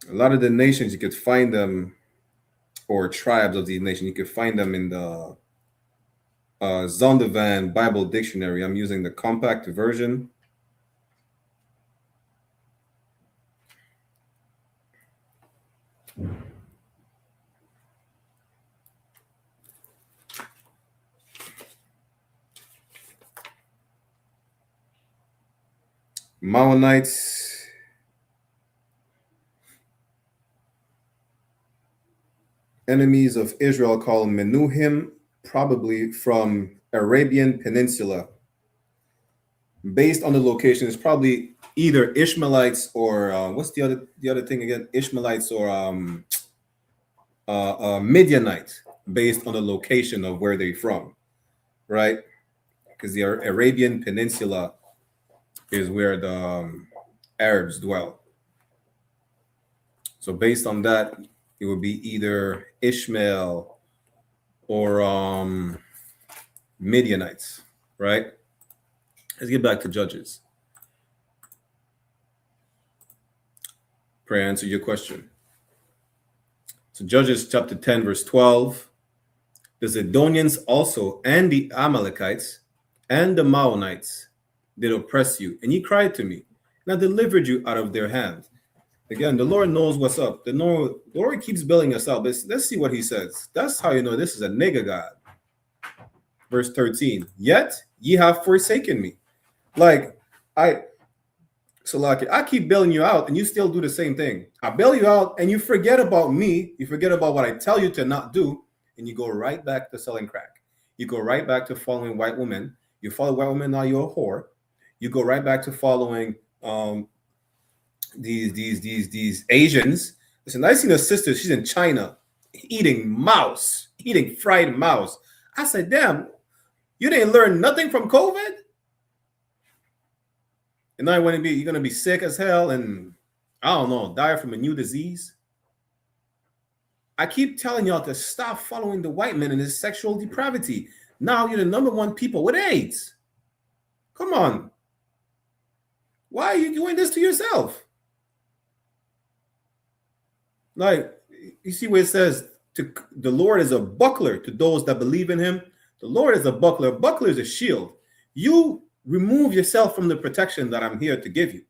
A lot of the nations, you could find them, or tribes of these nations, you could find them in the Zondervan Bible Dictionary. I'm using the compact version. Maonites, enemies of Israel, called Menuhim, probably from Arabian Peninsula. Based on the location, it's probably either Ishmaelites or what's the other thing again? Ishmaelites or Midianites, based on the location of where they're from, right? Because the Arabian Peninsula is where the Arabs dwell. So based on that, it would be either Ishmael or Midianites, right? Let's get back to Judges. Pray I answer your question. So Judges chapter 10, verse 12. The Zidonians also and the Amalekites and the Maonites did oppress you, and ye cried to me, and I delivered you out of their hand. Again, the Lord knows what's up. The Lord keeps building us up. Let's see what he says. That's how you know this is a nigga God. Verse 13. Yet ye have forsaken me. Like, I keep bailing you out, and you still do the same thing. I bail you out, and you forget about me. You forget about what I tell you to not do, and you go right back to selling crack. You go right back to following white women. You follow white women, now you're a whore. You go right back to following these Asians. Listen, I seen a sister, she's in China, eating fried mouse. I said, damn, you didn't learn nothing from COVID? And now you're gonna be sick as hell and I don't know, die from a new disease. I keep telling y'all to stop following the white man and his sexual depravity. Now you're the number one people with AIDS. Come on. Why are you doing this to yourself? Like, you see where it says, the Lord is a buckler to those that believe in him. The Lord is a buckler. A buckler is a shield. You remove yourself from the protection that I'm here to give you.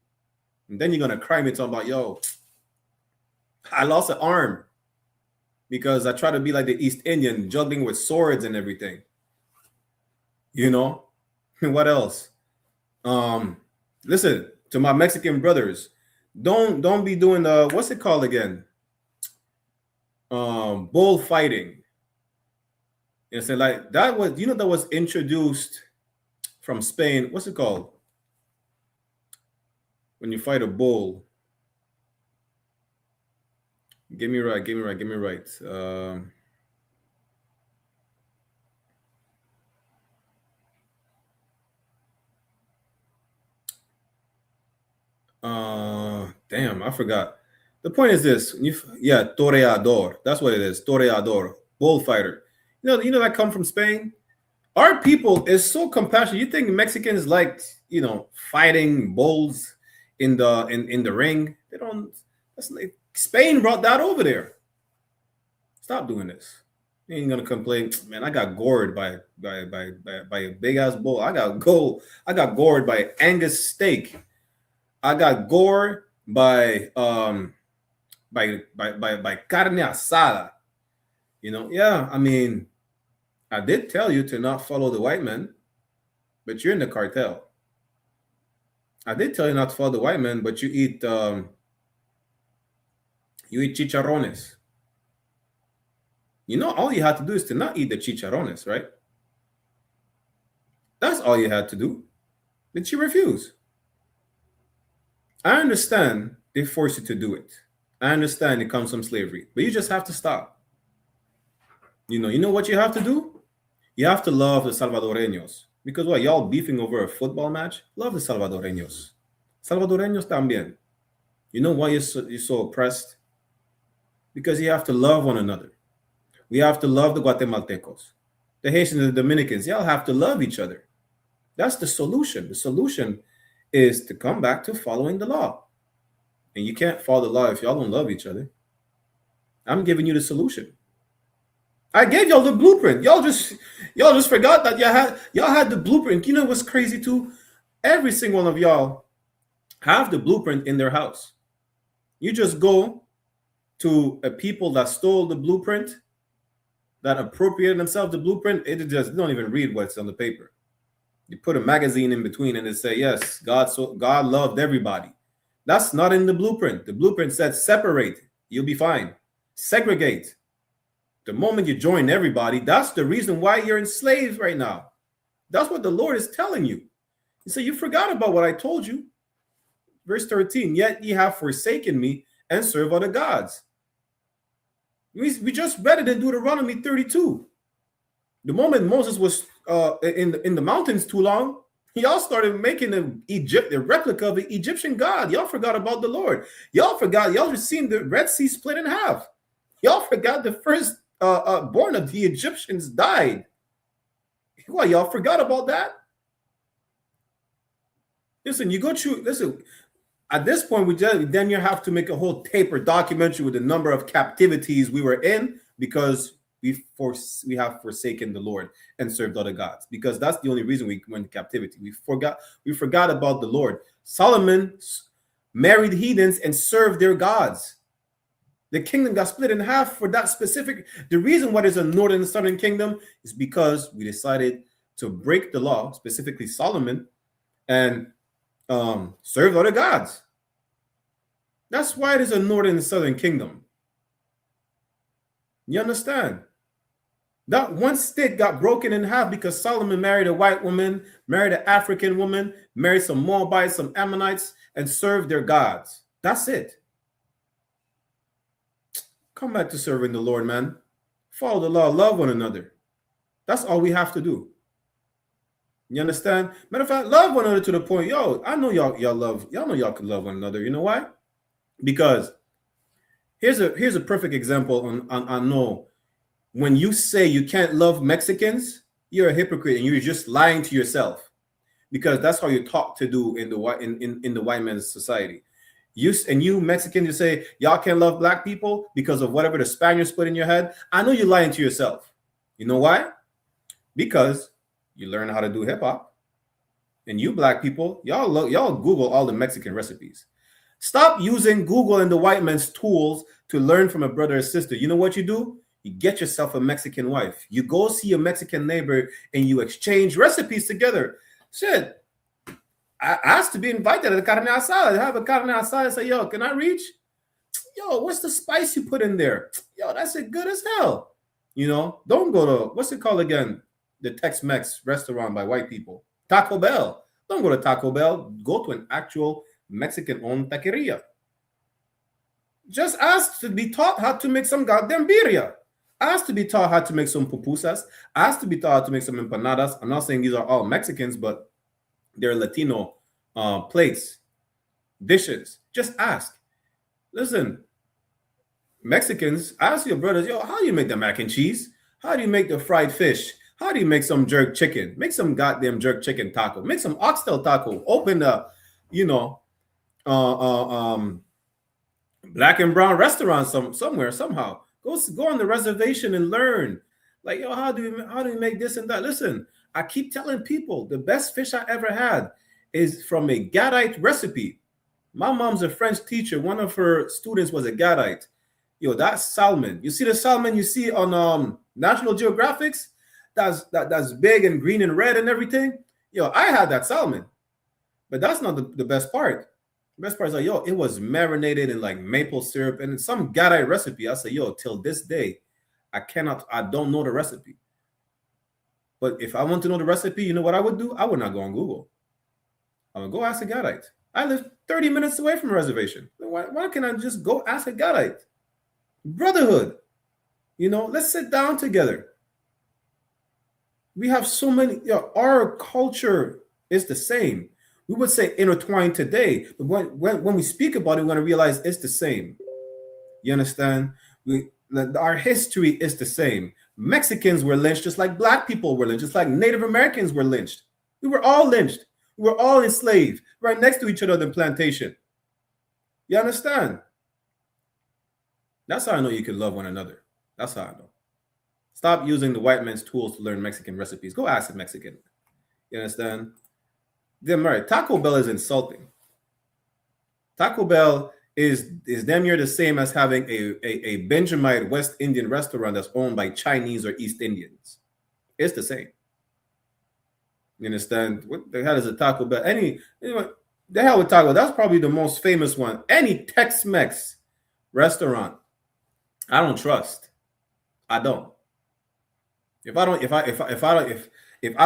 And then you're going to cry me talking about, yo, I lost an arm because I try to be like the East Indian, juggling with swords and everything. You know? What else? Listen, to my Mexican brothers, don't be doing the, what's it called again? Bullfighting. You know, like that was, that was introduced from Spain. What's it called? When you fight a bull. Give me right. Damn, I forgot. The point is this. Toreador. That's what it is. Toreador. Bullfighter. You know that come from Spain? Our people is so compassionate. You think Mexicans like, fighting bulls in the ring? They don't. That's like, Spain brought that over there. Stop doing this. You ain't gonna complain, man. I got gored by a big ass bull. I got gored by Angus steak. I got gored by carne asada. I mean, I did tell you to not follow the white man, but you're in the cartel. I did tell you not to follow the white man, but you eat chicharrones. All you had to do is to not eat the chicharrones, right? That's all you had to do. But you refuse. I understand they force you to do it. I understand it comes from slavery, but you just have to stop. You know what you have to do? You have to love the Salvadoreños. Because what, y'all beefing over a football match? Love the Salvadoreños. Salvadoreños también. You know why you're so oppressed? Because you have to love one another. We have to love the Guatemaltecos. The Haitians and the Dominicans, y'all have to love each other. That's the solution. The solution is to come back to following the law. And you can't follow the law if y'all don't love each other. I'm giving you the solution. I gave y'all the blueprint. Y'all just forgot that y'all had the blueprint. You know what's crazy too? Every single one of y'all have the blueprint in their house. You just go to a people that stole the blueprint, that appropriated themselves the blueprint. It just don't even read what's on the paper. You put a magazine in between and it say, yes, God loved everybody. That's not in the blueprint. The blueprint said separate. You'll be fine. Segregate. The moment you join everybody, that's the reason why you're enslaved right now. That's what the Lord is telling you. He said, you forgot about what I told you. Verse 13, yet ye have forsaken me and serve other gods. We just read it in Deuteronomy 32. The moment Moses was in the mountains too long, y'all started making a replica of the Egyptian god. Y'all forgot about the Lord. Y'all just seen the Red Sea split in half. Y'all forgot the first born of the Egyptians died. What, y'all forgot about that? Listen, at this point, then you have to make a whole tape or documentary with the number of captivities we were in because we have forsaken the Lord and served other gods. Because that's the only reason we went into captivity. We forgot about the Lord. Solomon married heathens and served their gods. The kingdom got split in half for that specific. The reason why there's a northern and southern kingdom is because we decided to break the law, specifically Solomon, and serve other gods. That's why there's a northern and southern kingdom. You understand? That one stick got broken in half because Solomon married a white woman, married an African woman, married some Moabites, some Ammonites, and served their gods. That's it. Come back to serving the Lord, man. Follow the law, love one another. That's all we have to do. You understand? Matter of fact, love one another to the point, I know y'all know y'all can love one another. You know why? Because here's a perfect example I know. When you say you can't love Mexicans, you're a hypocrite and you're just lying to yourself. Because that's how you talk to do in the white man's society. You Mexicans, you say y'all can't love black people because of whatever the Spaniards put in your head. I know you're lying to yourself. You know why? Because you learn how to do hip hop, and you black people, y'all Google all the Mexican recipes. Stop using Google and the white man's tools to learn from a brother or sister. You know what you do? You get yourself a Mexican wife. You go see a Mexican neighbor and you exchange recipes together. Shit. I asked to be invited to the carne asada. Have a carne asada. Say, yo, can I reach? Yo, what's the spice you put in there? Yo, that's it good as hell. Don't go to, what's it called again? The Tex-Mex restaurant by white people. Taco Bell. Don't go to Taco Bell. Go to an actual Mexican-owned taqueria. Just ask to be taught how to make some goddamn birria. Ask to be taught how to make some pupusas. Ask to be taught how to make some empanadas. I'm not saying these are all Mexicans, but they're Latino plates, dishes. Just ask. Listen, Mexicans, ask your brothers, yo, how do you make the mac and cheese? How do you make the fried fish? How do you make some jerk chicken? Make some goddamn jerk chicken taco. Make some oxtail taco. Open a, you know, black and brown restaurant somewhere somehow. Go on the reservation and learn. Like, yo, how do you make this and that? Listen, I keep telling people the best fish I ever had is from a Gadite recipe. My mom's a French teacher. One of her students was a Gadite. Yo, that's salmon. You see the salmon you see on National Geographics? That's big and green and red and everything. Yo, I had that salmon. But that's not the best part. The best part is like, yo, it was marinated in like maple syrup and some Gadite recipe. I say, yo, till this day, I don't know the recipe. But if I want to know the recipe, you know what I would do? I would not go on Google. I would go ask a Gadite. I live 30 minutes away from a reservation. Why can't I just go ask a Gadite? Brotherhood. You know, let's sit down together. We have so many, our culture is the same. We would say intertwined today, but when we speak about it, we're going to realize it's the same. You understand? Our history is the same. Mexicans were lynched just like black people were lynched, just like Native Americans were lynched. We were all lynched. We were all enslaved right next to each other on the plantation. You understand? That's how I know you can love one another. That's how I know. Stop using the white man's tools to learn Mexican recipes. Go ask a Mexican. You understand? Then, right, Taco Bell is insulting. Taco Bell is damn near the same as having a Benjamite West Indian restaurant that's owned by Chinese or East Indians. It's the same. You understand? What the hell is a Taco Bell? The hell with Taco Bell. That's probably the most famous one. Any Tex-Mex restaurant, I don't trust. I don't. If I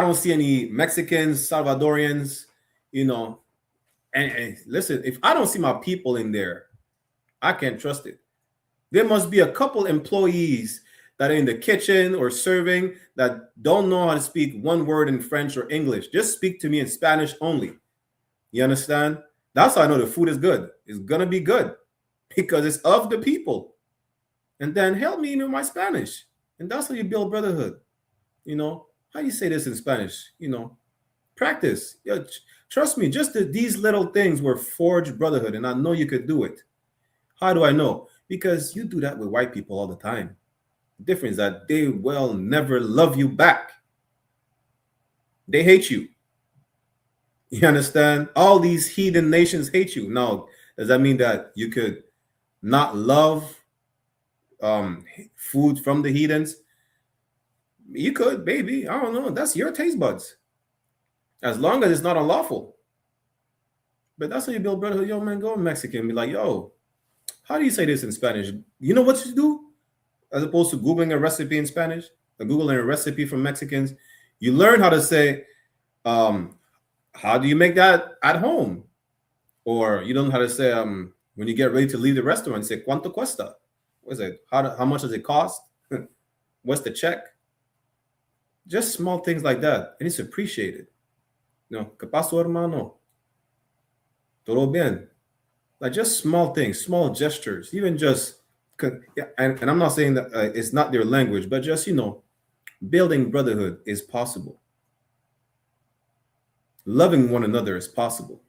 don't see any Mexicans, Salvadorians, you know, and listen, if I don't see my people in there, I can't trust it. There must be a couple employees that are in the kitchen or serving that don't know how to speak one word in French or English. Just speak to me in Spanish only. You understand? That's how I know the food is good. It's gonna be good because it's of the people. And then help me in my Spanish. And that's how you build brotherhood. You know, how do you say this in Spanish? You know, practice. Trust me, just these little things were forged brotherhood, and I know you could do it. How do I know? Because you do that with white people all the time. The difference is that they will never love you back. They hate you. You understand? All these heathen nations hate you. Now, does that mean that you could not love food from the heathens? You could, baby. I don't know. That's your taste buds. As long as it's not unlawful. But that's how you build brotherhood. Yo, man, go Mexican. Be like, yo, how do you say this in Spanish? You know what you do? As opposed to Googling a recipe in Spanish, or Googling a recipe from Mexicans, you learn how to say, how do you make that at home? Or you learn how to say, when you get ready to leave the restaurant, say, ¿Cuánto cuesta? What is it? How much does it cost? What's the check? Just small things like that. And it's appreciated. No, ¿Qué pasó, hermano? Todo bien. Like just small things, small gestures, even just, and I'm not saying that it's not their language, but just, you know, building brotherhood is possible. Loving one another is possible.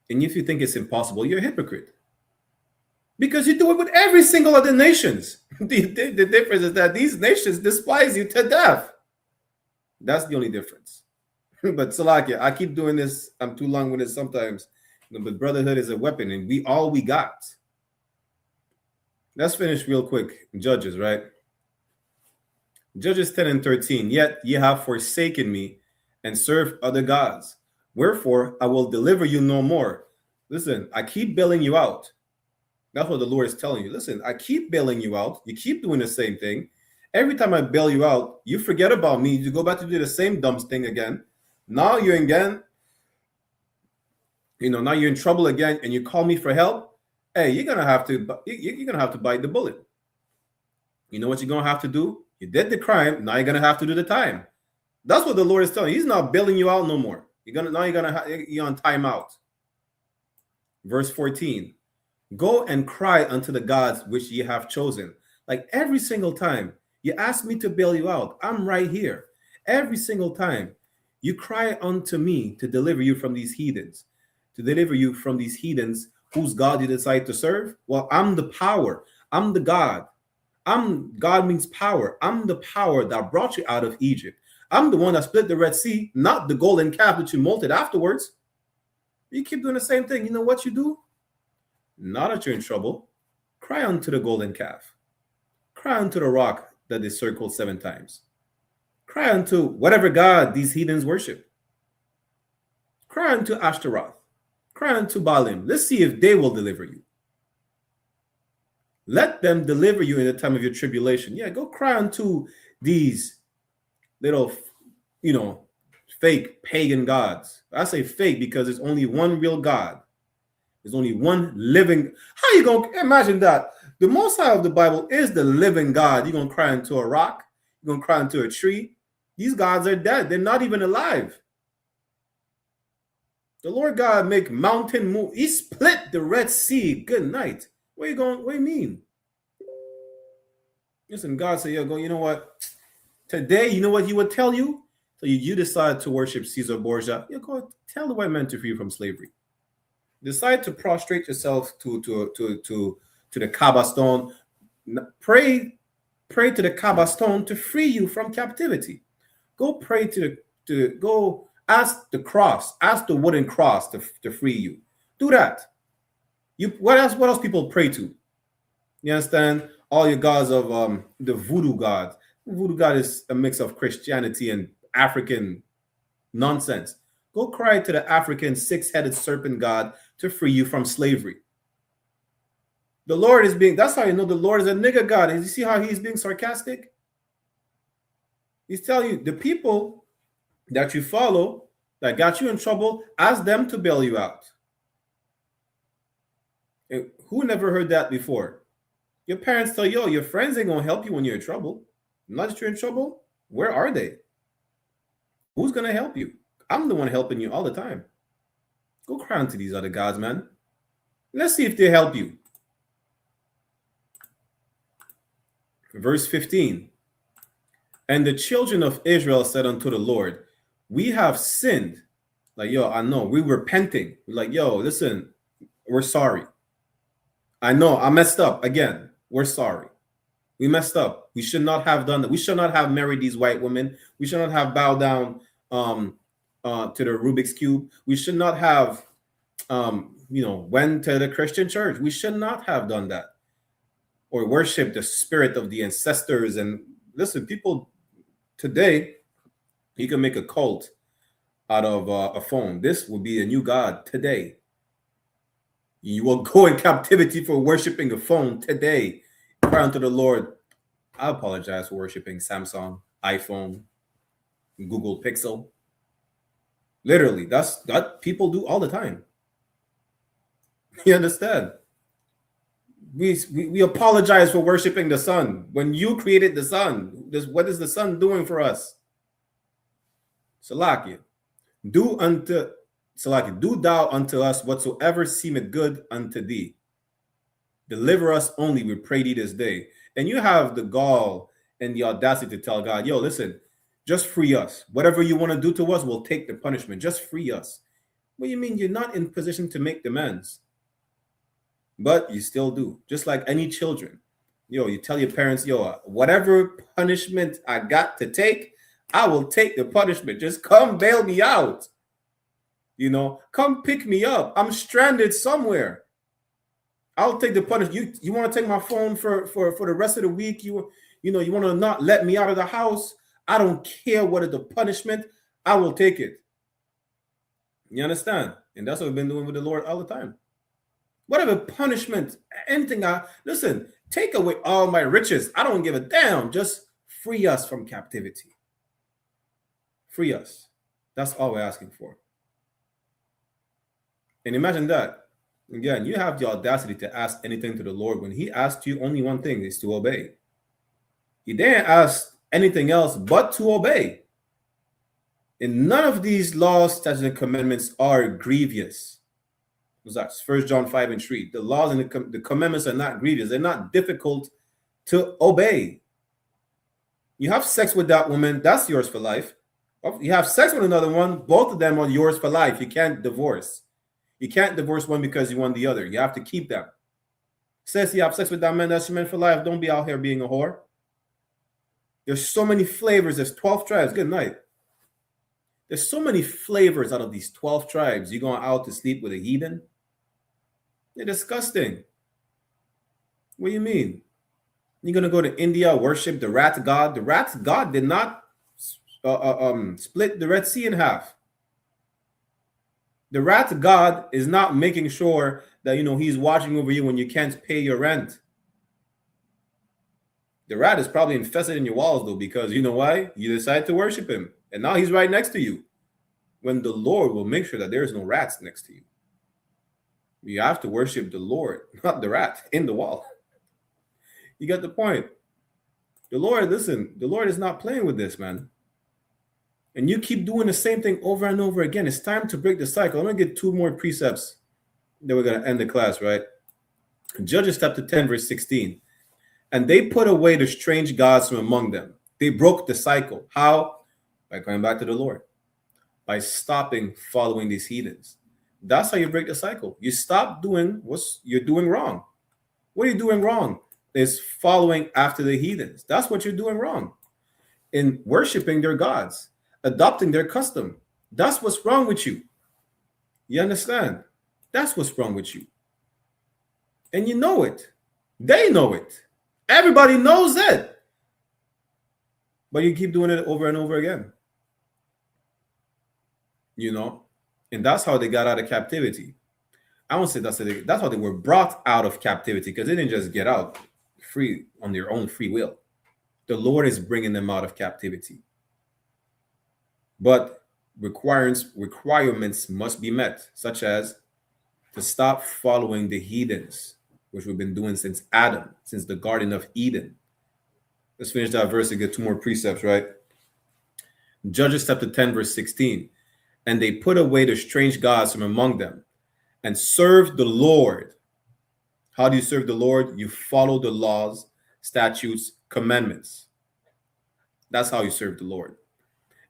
And if you think it's impossible, you're a hypocrite. Because you do it with every single other nations. The difference is that these nations despise you to death. That's the only difference. But Salakia, I keep doing this. I'm too long with it sometimes. But brotherhood is a weapon, and we got. Let's finish real quick. Judges, right? Judges 10 and 13. Yet ye have forsaken me and served other gods. Wherefore I will deliver you no more. Listen, I keep bailing you out. That's what the Lord is telling you. Listen, I keep bailing you out. You keep doing the same thing. Every time I bail you out, you forget about me. You go back to do the same dumb thing again. Now you're again, you know, now you're in trouble again, and you call me for help. Hey, you're gonna have to bite the bullet. You know what you're gonna have to do? You did the crime. Now you're gonna have to do the time. That's what the Lord is telling you. He's not bailing you out no you're on timeout. Verse 14. Go and cry unto the gods which ye have chosen. Like every single time you ask me to bail you out, I'm right here. Every single time you cry unto me to deliver you from these heathens, to deliver you from these heathens whose God you decide to serve. Well, I'm the power. I'm the God. God means power. I'm the power that brought you out of Egypt. I'm the one that split the Red Sea, not the golden calf that you molted afterwards. You keep doing the same thing. You know what you do? Now that you're in trouble, cry unto the golden calf. Cry unto the rock that is circled 7 times. Cry unto whatever God these heathens worship. Cry unto Ashtaroth. Cry unto Baalim. Let's see if they will deliver you. Let them deliver you in the time of your tribulation. Yeah, go cry unto these little, fake pagan gods. I say fake because there's only one real God. There's only one living. How you going to imagine that? The Most High of the Bible is the living God. You're going to cry into a rock. You're going to cry into a tree. These gods are dead. They're not even alive. The Lord God make mountain move. He split the Red Sea. Good night. Where you going? What do you mean? Listen, God said, you know what? Today, you know what he would tell you? So you decide to worship Caesar Borgia. You go tell the white man to free you from slavery. Decide to prostrate yourself to the Kaaba stone. Pray to the Kaaba stone to free you from captivity. Go pray go ask the cross, ask the wooden cross to free you. Do that. What else people pray to? You understand? All your gods of the voodoo god. Voodoo god is a mix of Christianity and African nonsense. Go cry to the African 6-headed serpent god to free you from slavery. The Lord is that's how you know the Lord is a nigger god. And you see how he's being sarcastic? He's telling you, the people that you follow that got you in trouble, ask them to bail you out. And who never heard that before? Your parents tell you, your friends ain't going to help you when you're in trouble. Not that you're in trouble. Where are they? Who's going to help you? I'm the one helping you all the time. Go cry unto these other gods, man. Let's see if they help you. Verse 15. And the children of Israel said unto the Lord, we have sinned. Like, I know. We're repenting. We're like, listen, we're sorry. I know I messed up again. We're sorry. We messed up. We should not have done that. We should not have married these white women. We should not have bowed down to the Rubik's Cube. We should not have, went to the Christian church. We should not have done that. Or worship the spirit of the ancestors. And listen, people today, you can make a cult out of a phone. This will be a new god today. You will go in captivity for worshiping a phone today. Cry unto the Lord. I apologize for worshiping Samsung, iPhone, Google Pixel. Literally, that people do all the time. You understand? We apologize for worshiping the sun. When you created the sun, what is the sun doing for us? Salakia. Do thou unto us whatsoever seemeth good unto thee. Deliver us only, we pray thee this day. And you have the gall and the audacity to tell God, listen, just free us. Whatever you want to do to us, we'll take the punishment. Just free us. What do you mean? You're not in position to make demands. But you still do. Just like any children. You tell your parents, whatever punishment I got to take, I will take the punishment. Just come bail me out. Come pick me up. I'm stranded somewhere. I'll take the punishment. You want to take my phone for the rest of the week? You want to not let me out of the house? I don't care what is the punishment. I will take it. You understand? And that's what we've been doing with the Lord all the time. Whatever punishment, anything. Listen, take away all my riches. I don't give a damn. Just free us from captivity. Free us. That's all we're asking for. And imagine that. Again, you have the audacity to ask anything to the Lord when he asked you only one thing is to obey. He didn't ask anything else but to obey. And none of these laws, statutes, and commandments are grievous. What's that? 1 John 5:3. The laws and the commandments are not grievous. They're not difficult to obey. You have sex with that woman, that's yours for life. You have sex with another one, both of them are yours for life. You can't divorce. You can't divorce one because you want the other. You have to keep them. Says you have sex with that man, that's your man for life. Don't be out here being a whore. There's so many flavors. There's 12 tribes. Good night. There's so many flavors out of these 12 tribes. You going out to sleep with a heathen? They're disgusting. What do you mean? You're going to go to India, worship the rat god. The rat god did not split the Red Sea in half. The rat god is not making sure that, he's watching over you when you can't pay your rent. The rat is probably infested in your walls, though, because you know why? You decide to worship him. And now he's right next to you. When the Lord will make sure that there is no rats next to you. You have to worship the Lord, not the rat in the wall. You get the point. The Lord, listen, the Lord is not playing with this, man. And you keep doing the same thing over and over again. It's time to break the cycle. I'm going to get 2 more precepts. Then we're going to end the class, right? Judges chapter 10, verse 16. And they put away the strange gods from among them. They broke the cycle. How? By going back to the Lord. By stopping following these heathens. That's how you break the cycle. You stop doing what you're doing wrong. What are you doing wrong? Is following after the heathens. That's what you're doing wrong. In worshiping their gods. Adopting their custom. That's what's wrong with you. You understand? That's what's wrong with you. And you know it. They know it. Everybody knows it. But you keep doing it over and over again. And that's how they got out of captivity. I won't say that's how they were brought out of captivity, because they didn't just get out free on their own free will. The Lord is bringing them out of captivity. But requirements must be met, such as to stop following the heathens, which we've been doing since Adam, since the Garden of Eden. Let's finish that verse and get 2 more precepts, right? Judges chapter 10, verse 16. And they put away the strange gods from among them and served the Lord. How do you serve the Lord? You follow the laws, statutes, commandments. That's how you serve the Lord.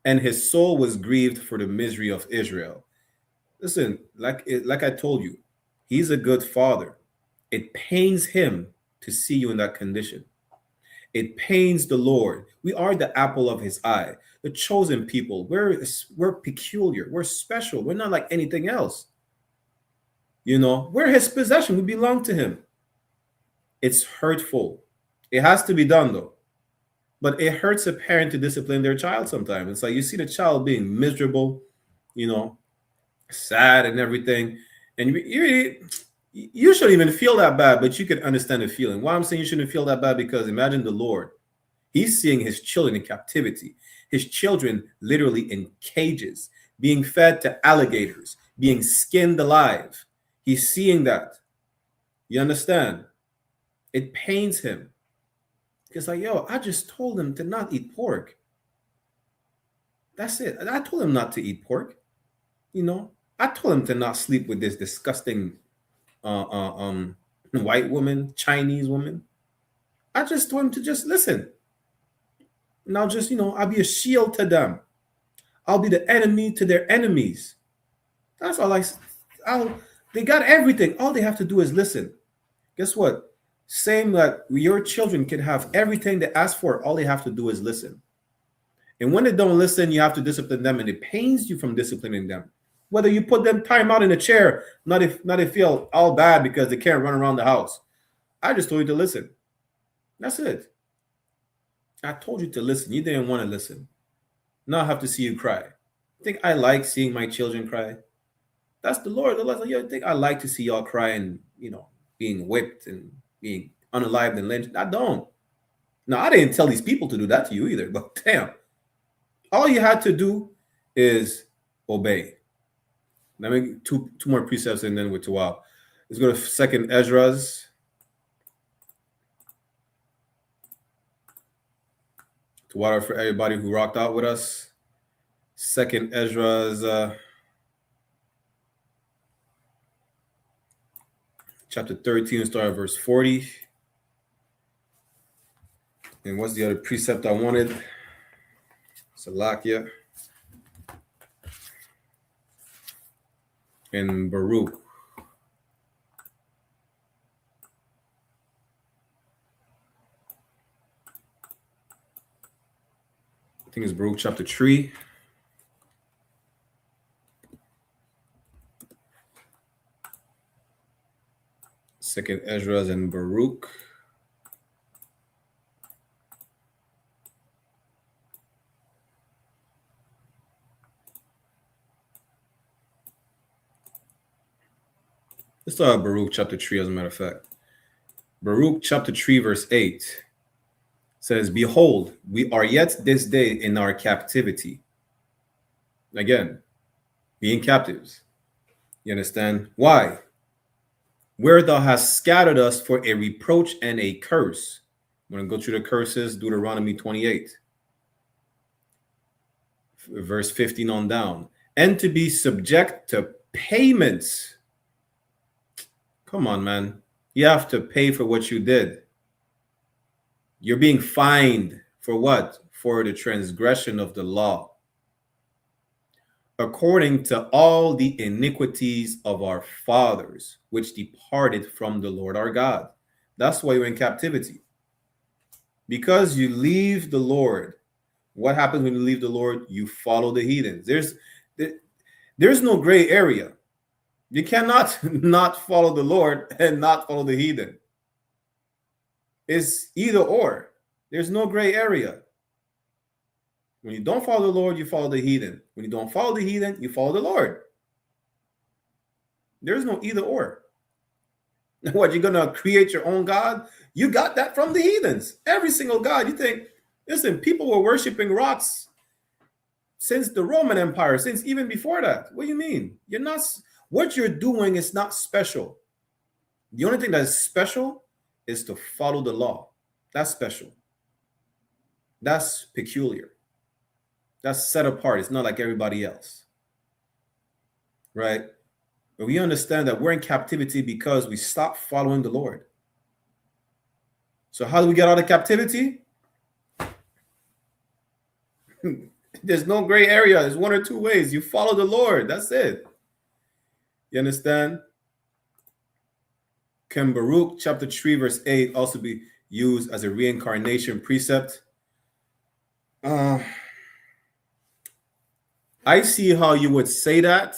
And his soul was grieved for the misery of Israel. Listen, like I told you, he's a good father. It pains him to see you in that condition. It pains the Lord. We are the apple of his eye, the chosen people. We're peculiar. We're special. We're not like anything else. We're his possession. We belong to him. It's hurtful. It has to be done, though. But it hurts a parent to discipline their child sometimes. It's like you see the child being miserable, sad and everything. And you shouldn't even feel that bad, but you can understand the feeling. Why I'm saying you shouldn't feel that bad, because imagine the Lord. He's seeing his children in captivity. His children literally in cages, being fed to alligators, being skinned alive. He's seeing that. You understand? It pains him. It's like, I just told him to not eat pork. That's it. I told him not to eat pork. I told him to not sleep with this disgusting white woman, Chinese woman. I just told him to just listen. And I'll just, I'll be a shield to them. I'll be the enemy to their enemies. That's all they got everything. All they have to do is listen. Guess what? Same that your children can have everything they ask for. All they have to do is listen. And when they don't listen, you have to discipline them, and it pains you from disciplining them. Whether you put them time out in a chair, not if they feel all bad because they can't run around the house. I just told you to listen. That's it. I told you to listen. You didn't want to listen. Now I have to see you cry. I think I like seeing my children cry. That's the Lord. The Lord's like, I think I like to see y'all cry and, being whipped and being unalived and lynched. I don't. Now, I didn't tell these people to do that to you either, but damn. All you had to do is obey. Let me two more precepts and then we're to wow. Let's go to 2nd Ezra's. To water for everybody who rocked out with us. 2nd Ezra's chapter 13, start at verse 40. And what's the other precept I wanted? Salakia and Baruch. I think it's Baruch chapter 3. Second Ezra and Baruch. Let's start at Baruch chapter 3, as a matter of fact. Baruch chapter 3, verse 8 says, "Behold, we are yet this day in our captivity." Again, being captives. You understand? Why? "Where thou hast scattered us for a reproach and a curse." I'm going to go through the curses, Deuteronomy 28. Verse 15 on down. "And to be subject to payments." Come on, man. You have to pay for what you did. You're being fined for what? For the transgression of the law, "according to all the iniquities of our fathers, which departed from the Lord our God." That's why you're in captivity. Because you leave the Lord. What happens when you leave the Lord? You follow the heathens. There's no gray area. You cannot not follow the Lord and not follow the heathen. It's either or. There's no gray area. When you don't follow the Lord, you follow the heathen. When you don't follow the heathen, you follow the Lord. There's no either or. What, you're going to create your own God? You got that from the heathens. Every single God. You think, listen, people were worshiping rocks since the Roman Empire, since even before that. What do you mean? You're not. What you're doing is not special. The only thing that is special is to follow the law. That's special. That's peculiar. That's set apart. It's not like everybody else. Right? But we understand that we're in captivity because we stopped following the Lord. So how do we get out of captivity? There's no gray area. There's one or two ways. You follow the Lord. That's it. You understand? Can Baruch chapter 3, verse 8 also be used as a reincarnation precept? I see how you would say that.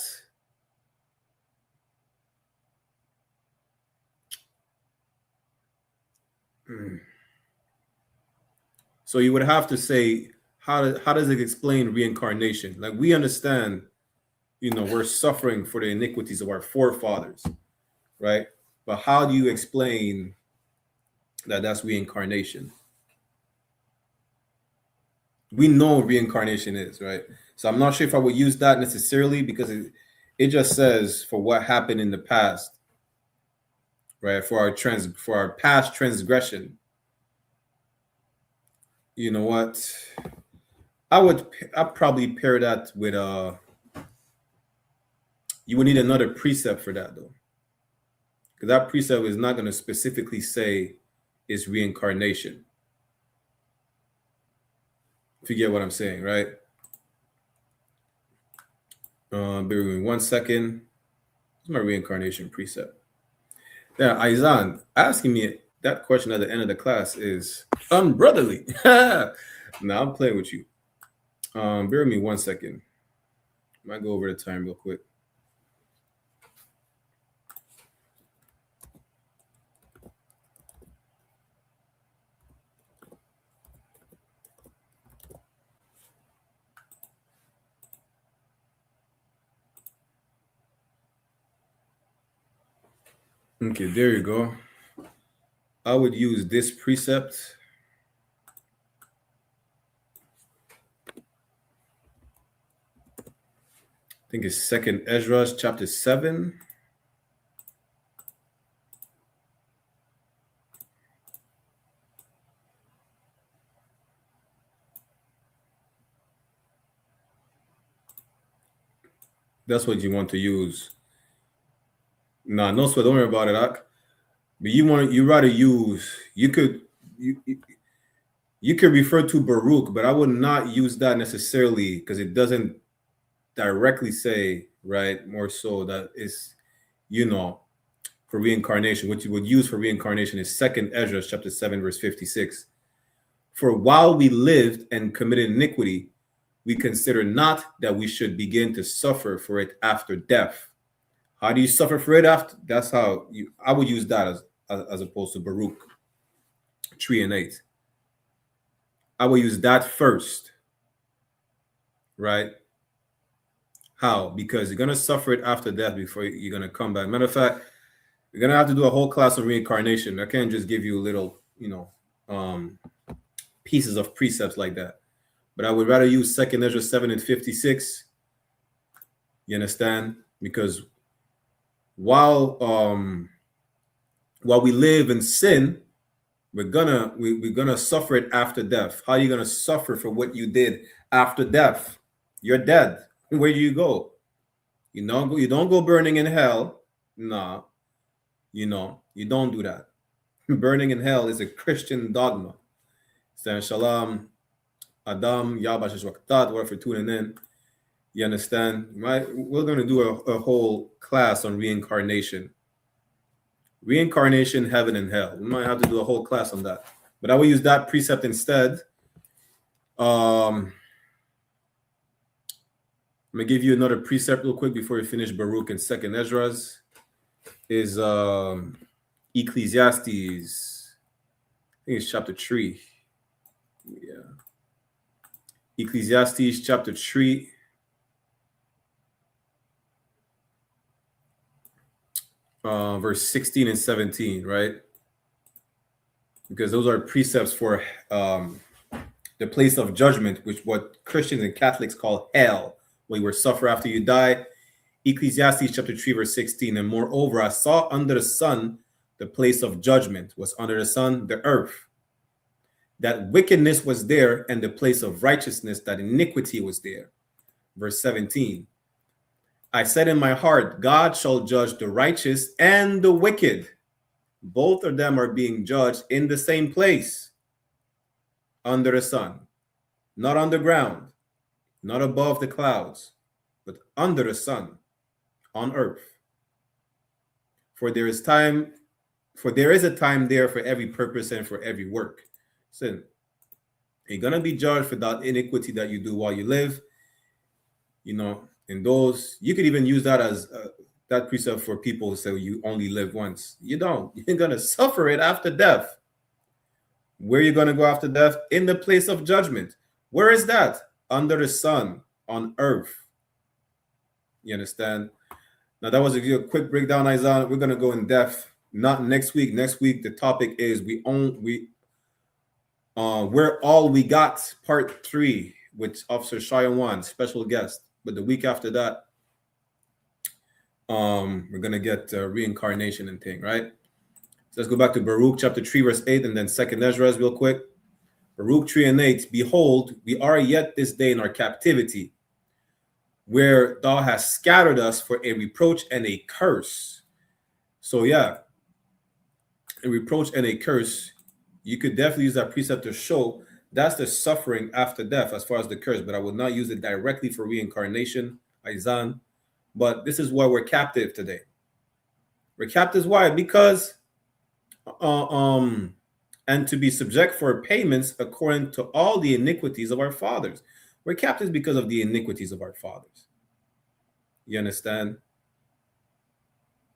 So you would have to say, how does it explain reincarnation? Like, we understand, we're suffering for the iniquities of our forefathers, right? But how do you explain that that's reincarnation? We know what reincarnation is, right? So I'm not sure if I would use that necessarily, because it just says for what happened in the past, right? For our past transgression. You know what? I'd probably pair that with you would need another precept for that, though, because that precept is not going to specifically say it's reincarnation. If you get what I'm saying, right? Bear with me 1 second. It's my reincarnation precept. Yeah, Aizan asking me that question at the end of the class is unbrotherly. Now I'm playing with you. Bear with me 1 second. I might go over the time real quick. Okay, there you go. I would use this precept. I think it's 2nd Ezra chapter 7. That's what you want to use. Nah, no sweat. Don't worry about it, Ak. But you rather use, you could refer to Baruch, but I would not use that necessarily because it doesn't directly say, right, more so that is, for reincarnation. What you would use for reincarnation is 2nd Ezra chapter 7 verse 56. For while we lived and committed iniquity, we consider not that we should begin to suffer for it after death. How do you suffer for it after? That's how I would use that as opposed to Baruch 3 and 8. I will use that first, right? How? Because you're going to suffer it after death before you're going to come back. Matter of fact, you're going to have to do a whole class on reincarnation. I can't just give you little, pieces of precepts like that. But I would rather use 2nd Ezra 7 and 56. You understand? Because while we live in sin, we're gonna suffer it after death. How are you gonna suffer for what you did after death? You're dead. Where do you go? You don't go burning in hell. Nah, you don't do that. Burning in hell is a Christian dogma. Saying Shalom, Adam, Yabash Waktat, whatever, tuning in. You understand? Right? We're gonna do a whole class on reincarnation. Reincarnation, heaven and hell. We might have to do a whole class on that. But I will use that precept instead. I'm going to give you another precept real quick before we finish Baruch and 2nd Ezra's. Is Ecclesiastes. I think it's chapter 3. Yeah. Ecclesiastes chapter 3. Verse 16 and 17, right? Because those are precepts for the place of judgment, which what Christians and Catholics call hell, where you will suffer after you die. Ecclesiastes chapter 3, verse 16. And moreover, I saw under the sun the place of judgment. Was under the sun? The earth. That wickedness was there, and the place of righteousness, that iniquity was there. Verse 17. I said in my heart, God shall judge the righteous and the wicked. Both of them are being judged in the same place, under the sun, not on the ground, not above the clouds, but under the sun, on earth. For there is a time there for every purpose and for every work. So you're gonna be judged for that iniquity that you do while you live. And those, you could even use that as that precept for people who say you only live once. You don't. You're going to suffer it after death. Where are you going to go after death? In the place of judgment. Where is that? Under the sun, on earth. You understand? Now, that was a quick breakdown, Isaiah. We're going to go in depth. Not next week. Next week, the topic is We're All We Got, Part 3, with Officer Shayawan, special guest. But the week after that, we're going to get reincarnation and thing, right? So let's go back to Baruch chapter 3, verse 8, and then 2nd Ezra real quick. Baruch 3 and 8, behold, we are yet this day in our captivity, where thou hast scattered us for a reproach and a curse. So yeah, a reproach and a curse, you could definitely use that precept to show that's the suffering after death as far as the curse, but I would not use it directly for reincarnation, Aizan. But this is why we're captive today. We're captives. Why? Because and to be subject for payments according to all the iniquities of our fathers. We're captives because of the iniquities of our fathers. You understand?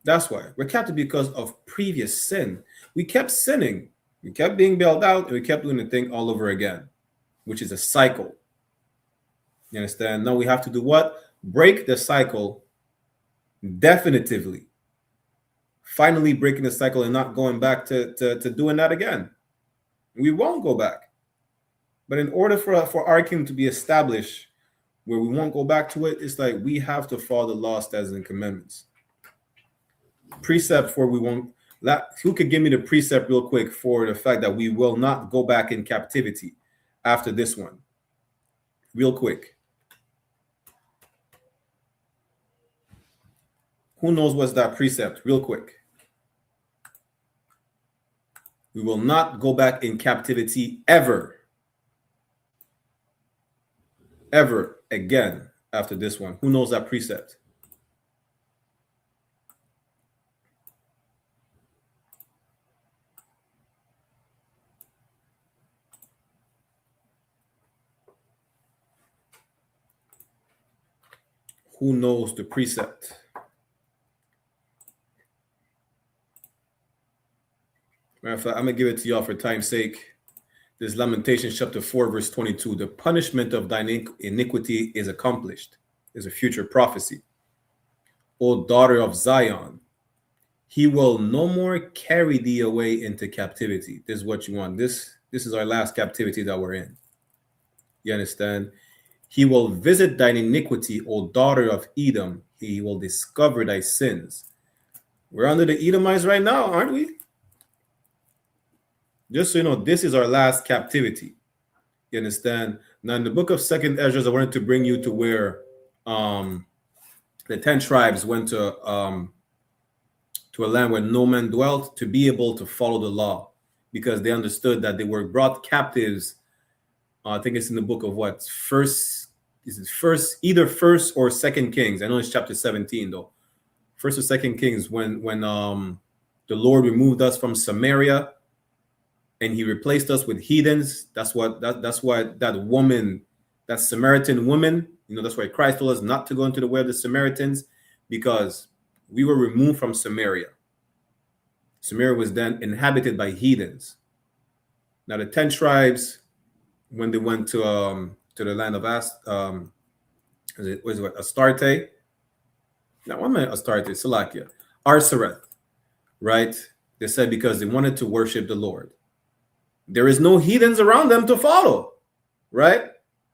That's why. We're captive because of previous sin. We kept sinning. We kept being bailed out, and we kept doing the thing all over again, which is a cycle. You understand? Now we have to do what? Break the cycle definitively. Finally breaking the cycle and not going back to doing that again. We won't go back. But in order for our kingdom to be established where we won't go back to it, it's like we have to follow the law, statutes, and commandments. Precept for we won't. Who could give me the precept real quick for the fact that we will not go back in captivity after this one? Real quick. Who knows what's that precept? Real quick. We will not go back in captivity ever. Ever again after this one. Who knows that precept? Who knows the precept? Matter of fact, I'm going to give it to y'all for time's sake. This Lamentations chapter 4, verse 22. The punishment of thine iniquity is accomplished. Is a future prophecy. O daughter of Zion, he will no more carry thee away into captivity. This is what you want. This is our last captivity that we're in. You understand? He will visit thine iniquity, O daughter of Edom. He will discover thy sins. We're under the Edomites right now, aren't we? Just so you know, this is our last captivity. You understand? Now, in the book of 2nd Ezra, I wanted to bring you to where the 10 tribes went to a land where no man dwelt to be able to follow the law, because they understood that they were brought captives. I think it's in the book of what? Either first or second Kings. I know it's chapter 17 though. First or second Kings, when the Lord removed us from Samaria and he replaced us with heathens. That's why that woman, that Samaritan woman, that's why Christ told us not to go into the way of the Samaritans, because we were removed from Samaria. Samaria was then inhabited by heathens. Now the 10 tribes, when they went to the land of Astarte? Now, what am I Astarte? Salakia. Arsareth, right? They said because they wanted to worship the Lord. There is no heathens around them to follow, right?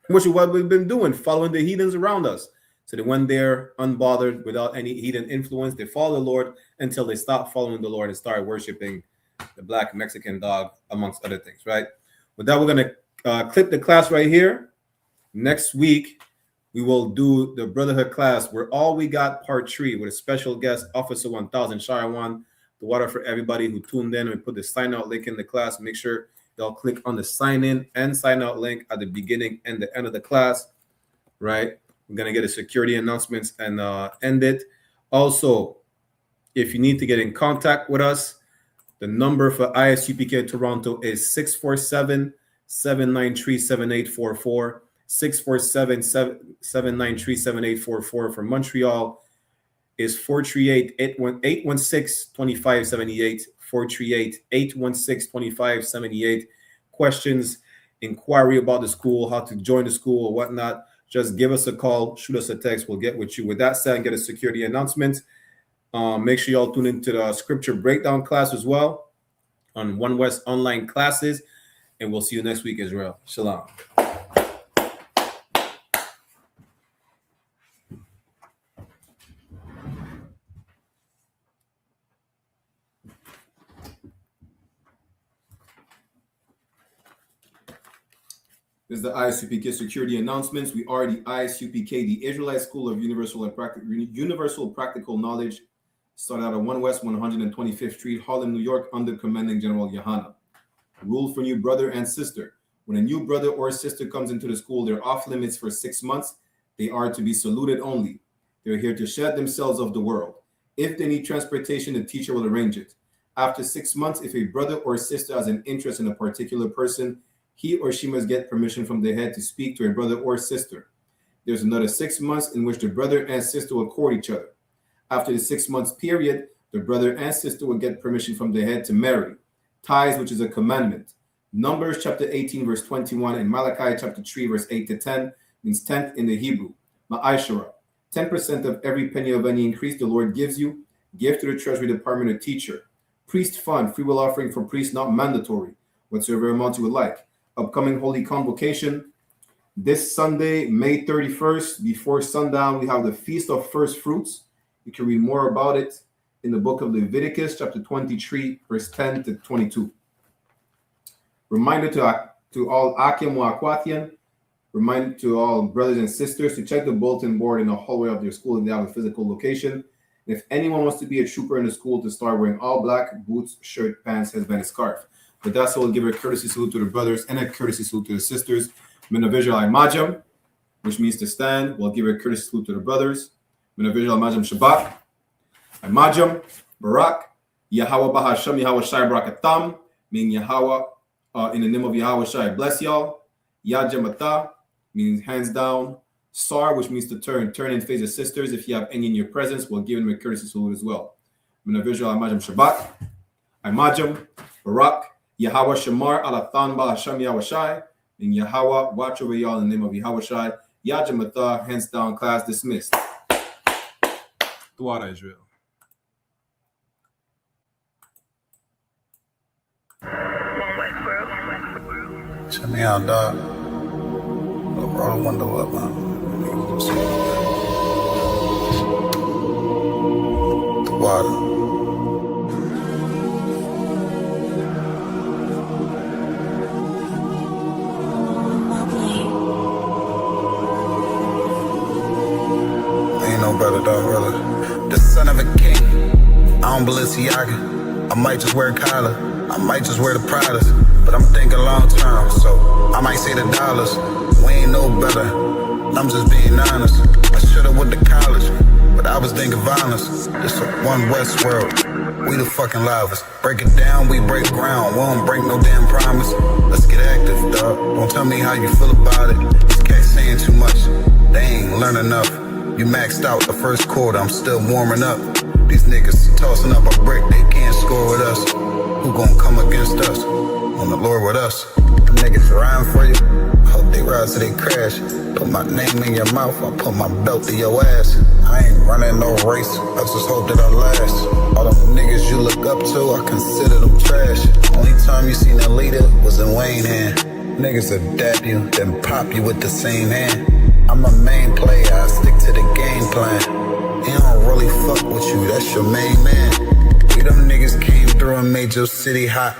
Which is what we've been doing, following the heathens around us. So they went there unbothered, without any heathen influence. They followed the Lord until they stopped following the Lord and started worshiping the black Mexican dog, amongst other things, right? With that, we're going to clip the class right here. Next week, we will do the Brotherhood class, where all we got part 3 with a special guest, Officer 1000 Sharawan, the water for everybody who tuned in. We put the sign out link in the class. Make sure they'll click on the sign in and sign out link at the beginning and the end of the class, right? We're going to get a security announcements and end it. Also, if you need to get in contact with us, the number for I.S.U.P.K. Toronto is 647-793-7844. 647-793-7844. For Montreal is 438-816-2578. 438-816-2578. Questions, inquiry about the school, how to join the school or whatnot, just give us a call, shoot us a text. We'll get with you. With that said, get a security announcement. Make sure y'all tune into the scripture breakdown class as well on One West online classes. And we'll see you next week, Israel. Shalom. This is the I.S.U.P.K. security announcements. We are the I.S.U.P.K, the Israelite School of Universal Practical Knowledge, started out at 1 West 125th Street, Harlem, New York, under Commanding General YAHANNA. Rule for new brother and sister. When a new brother or sister comes into the school, they're off limits for 6 months. They are to be saluted only. They're here to shed themselves of the world. If they need transportation, the teacher will arrange it. After 6 months, if a brother or sister has an interest in a particular person, he or she must get permission from the head to speak to a brother or sister. There's another 6 months in which the brother and sister will court each other. After the 6 months period, the brother and sister will get permission from the head to marry. Tithes, which is a commandment. Numbers chapter 18, verse 21, and Malachi chapter 3, verse 8 to 10 means tenth in the Hebrew. Ma'ashara, 10% of every penny of any increase the Lord gives you, give to the treasury department or teacher. Priest fund, free will offering for priests, not mandatory, whatsoever amount you would like. Upcoming Holy Convocation. This Sunday, May 31st, before sundown, we have the Feast of First Fruits. You can read more about it in the book of Leviticus, chapter 23, verse 10 to 22. Reminder to all Akim or Aquatian, reminder to all brothers and sisters to check the bulletin board in the hallway of their school if they have a physical location. And if anyone wants to be a trooper in the school, to start wearing all black, boots, shirt, pants, headband, and scarf. But that's all. We'll give a courtesy salute to the brothers and a courtesy salute to the sisters. Minavijal Majam, which means to stand. We'll give a courtesy salute to the brothers. Minavijal Majam Shabbat. Majam, Barak, Yahweh Bahasham, Yahweh Shai Barakatam, meaning Yahweh, in the name of Yahweh Shai, bless y'all. Yajamata, means hands down. Sar, which means to turn and face the sisters. If you have any in your presence, we'll give them a courtesy salute as well. Minavijal Majam Shabbat. Majam, Barak, Yahweh Shamar, Alathan Bahasham, Yahweh Shai, and Yahweh, watch over y'all in the name of Yahweh Shai. Yajamata, hands down, class dismissed. Thwada Israel. Check me out, dog. Roll the window up, man. The water. Ain't no better, dog, brother. The son of a king. I don't Balenciaga. I might just wear a collar. I might just wear the Pradas. But I'm thinking long term, so I might say the dollars. We ain't no better, I'm just being honest. I should've went to college, but I was thinking violence. This a one West world, we the fucking livest. Break it down, we break ground, we don't break no damn promise. Let's get active, dog, don't tell me how you feel about it. These cats saying too much, they ain't learn enough. You maxed out the first quarter, I'm still warming up. These niggas tossing up a brick, they can't score with us. Who gon' come against us? On the Lord with us. Them niggas riding for you. Hope they ride till they crash. Put my name in your mouth, I put my belt to your ass. I ain't running no race, I just hope that I last. All them niggas you look up to, I consider them trash. Only time you seen a leader was in Wayne hand. Niggas will dap you, then pop you with the same hand. I'm a main player, I stick to the game plan. He don't really fuck with you, that's your main man. We them niggas came through and made your city hot.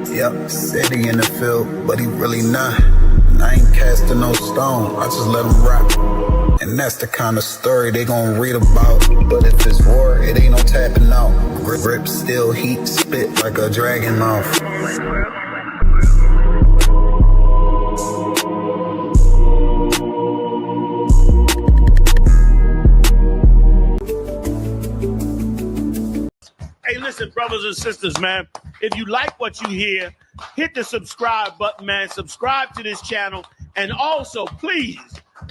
Yep, said he in the field, but he really not. And I ain't casting no stone, I just let him rock. And that's the kind of story they gon' read about. But if it's war, it ain't no tapping out. Grip still heat, spit like a dragon mouth. Hey, listen, brothers and sisters, man, if you like what you hear, hit the subscribe button, man. Subscribe to this channel. And also, please,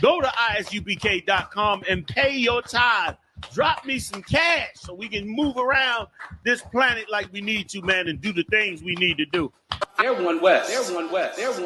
go to isupk.com and pay your tithe. Drop me some cash so we can move around this planet like we need to, man, and do the things we need to do. They're one West. They're one West. They're one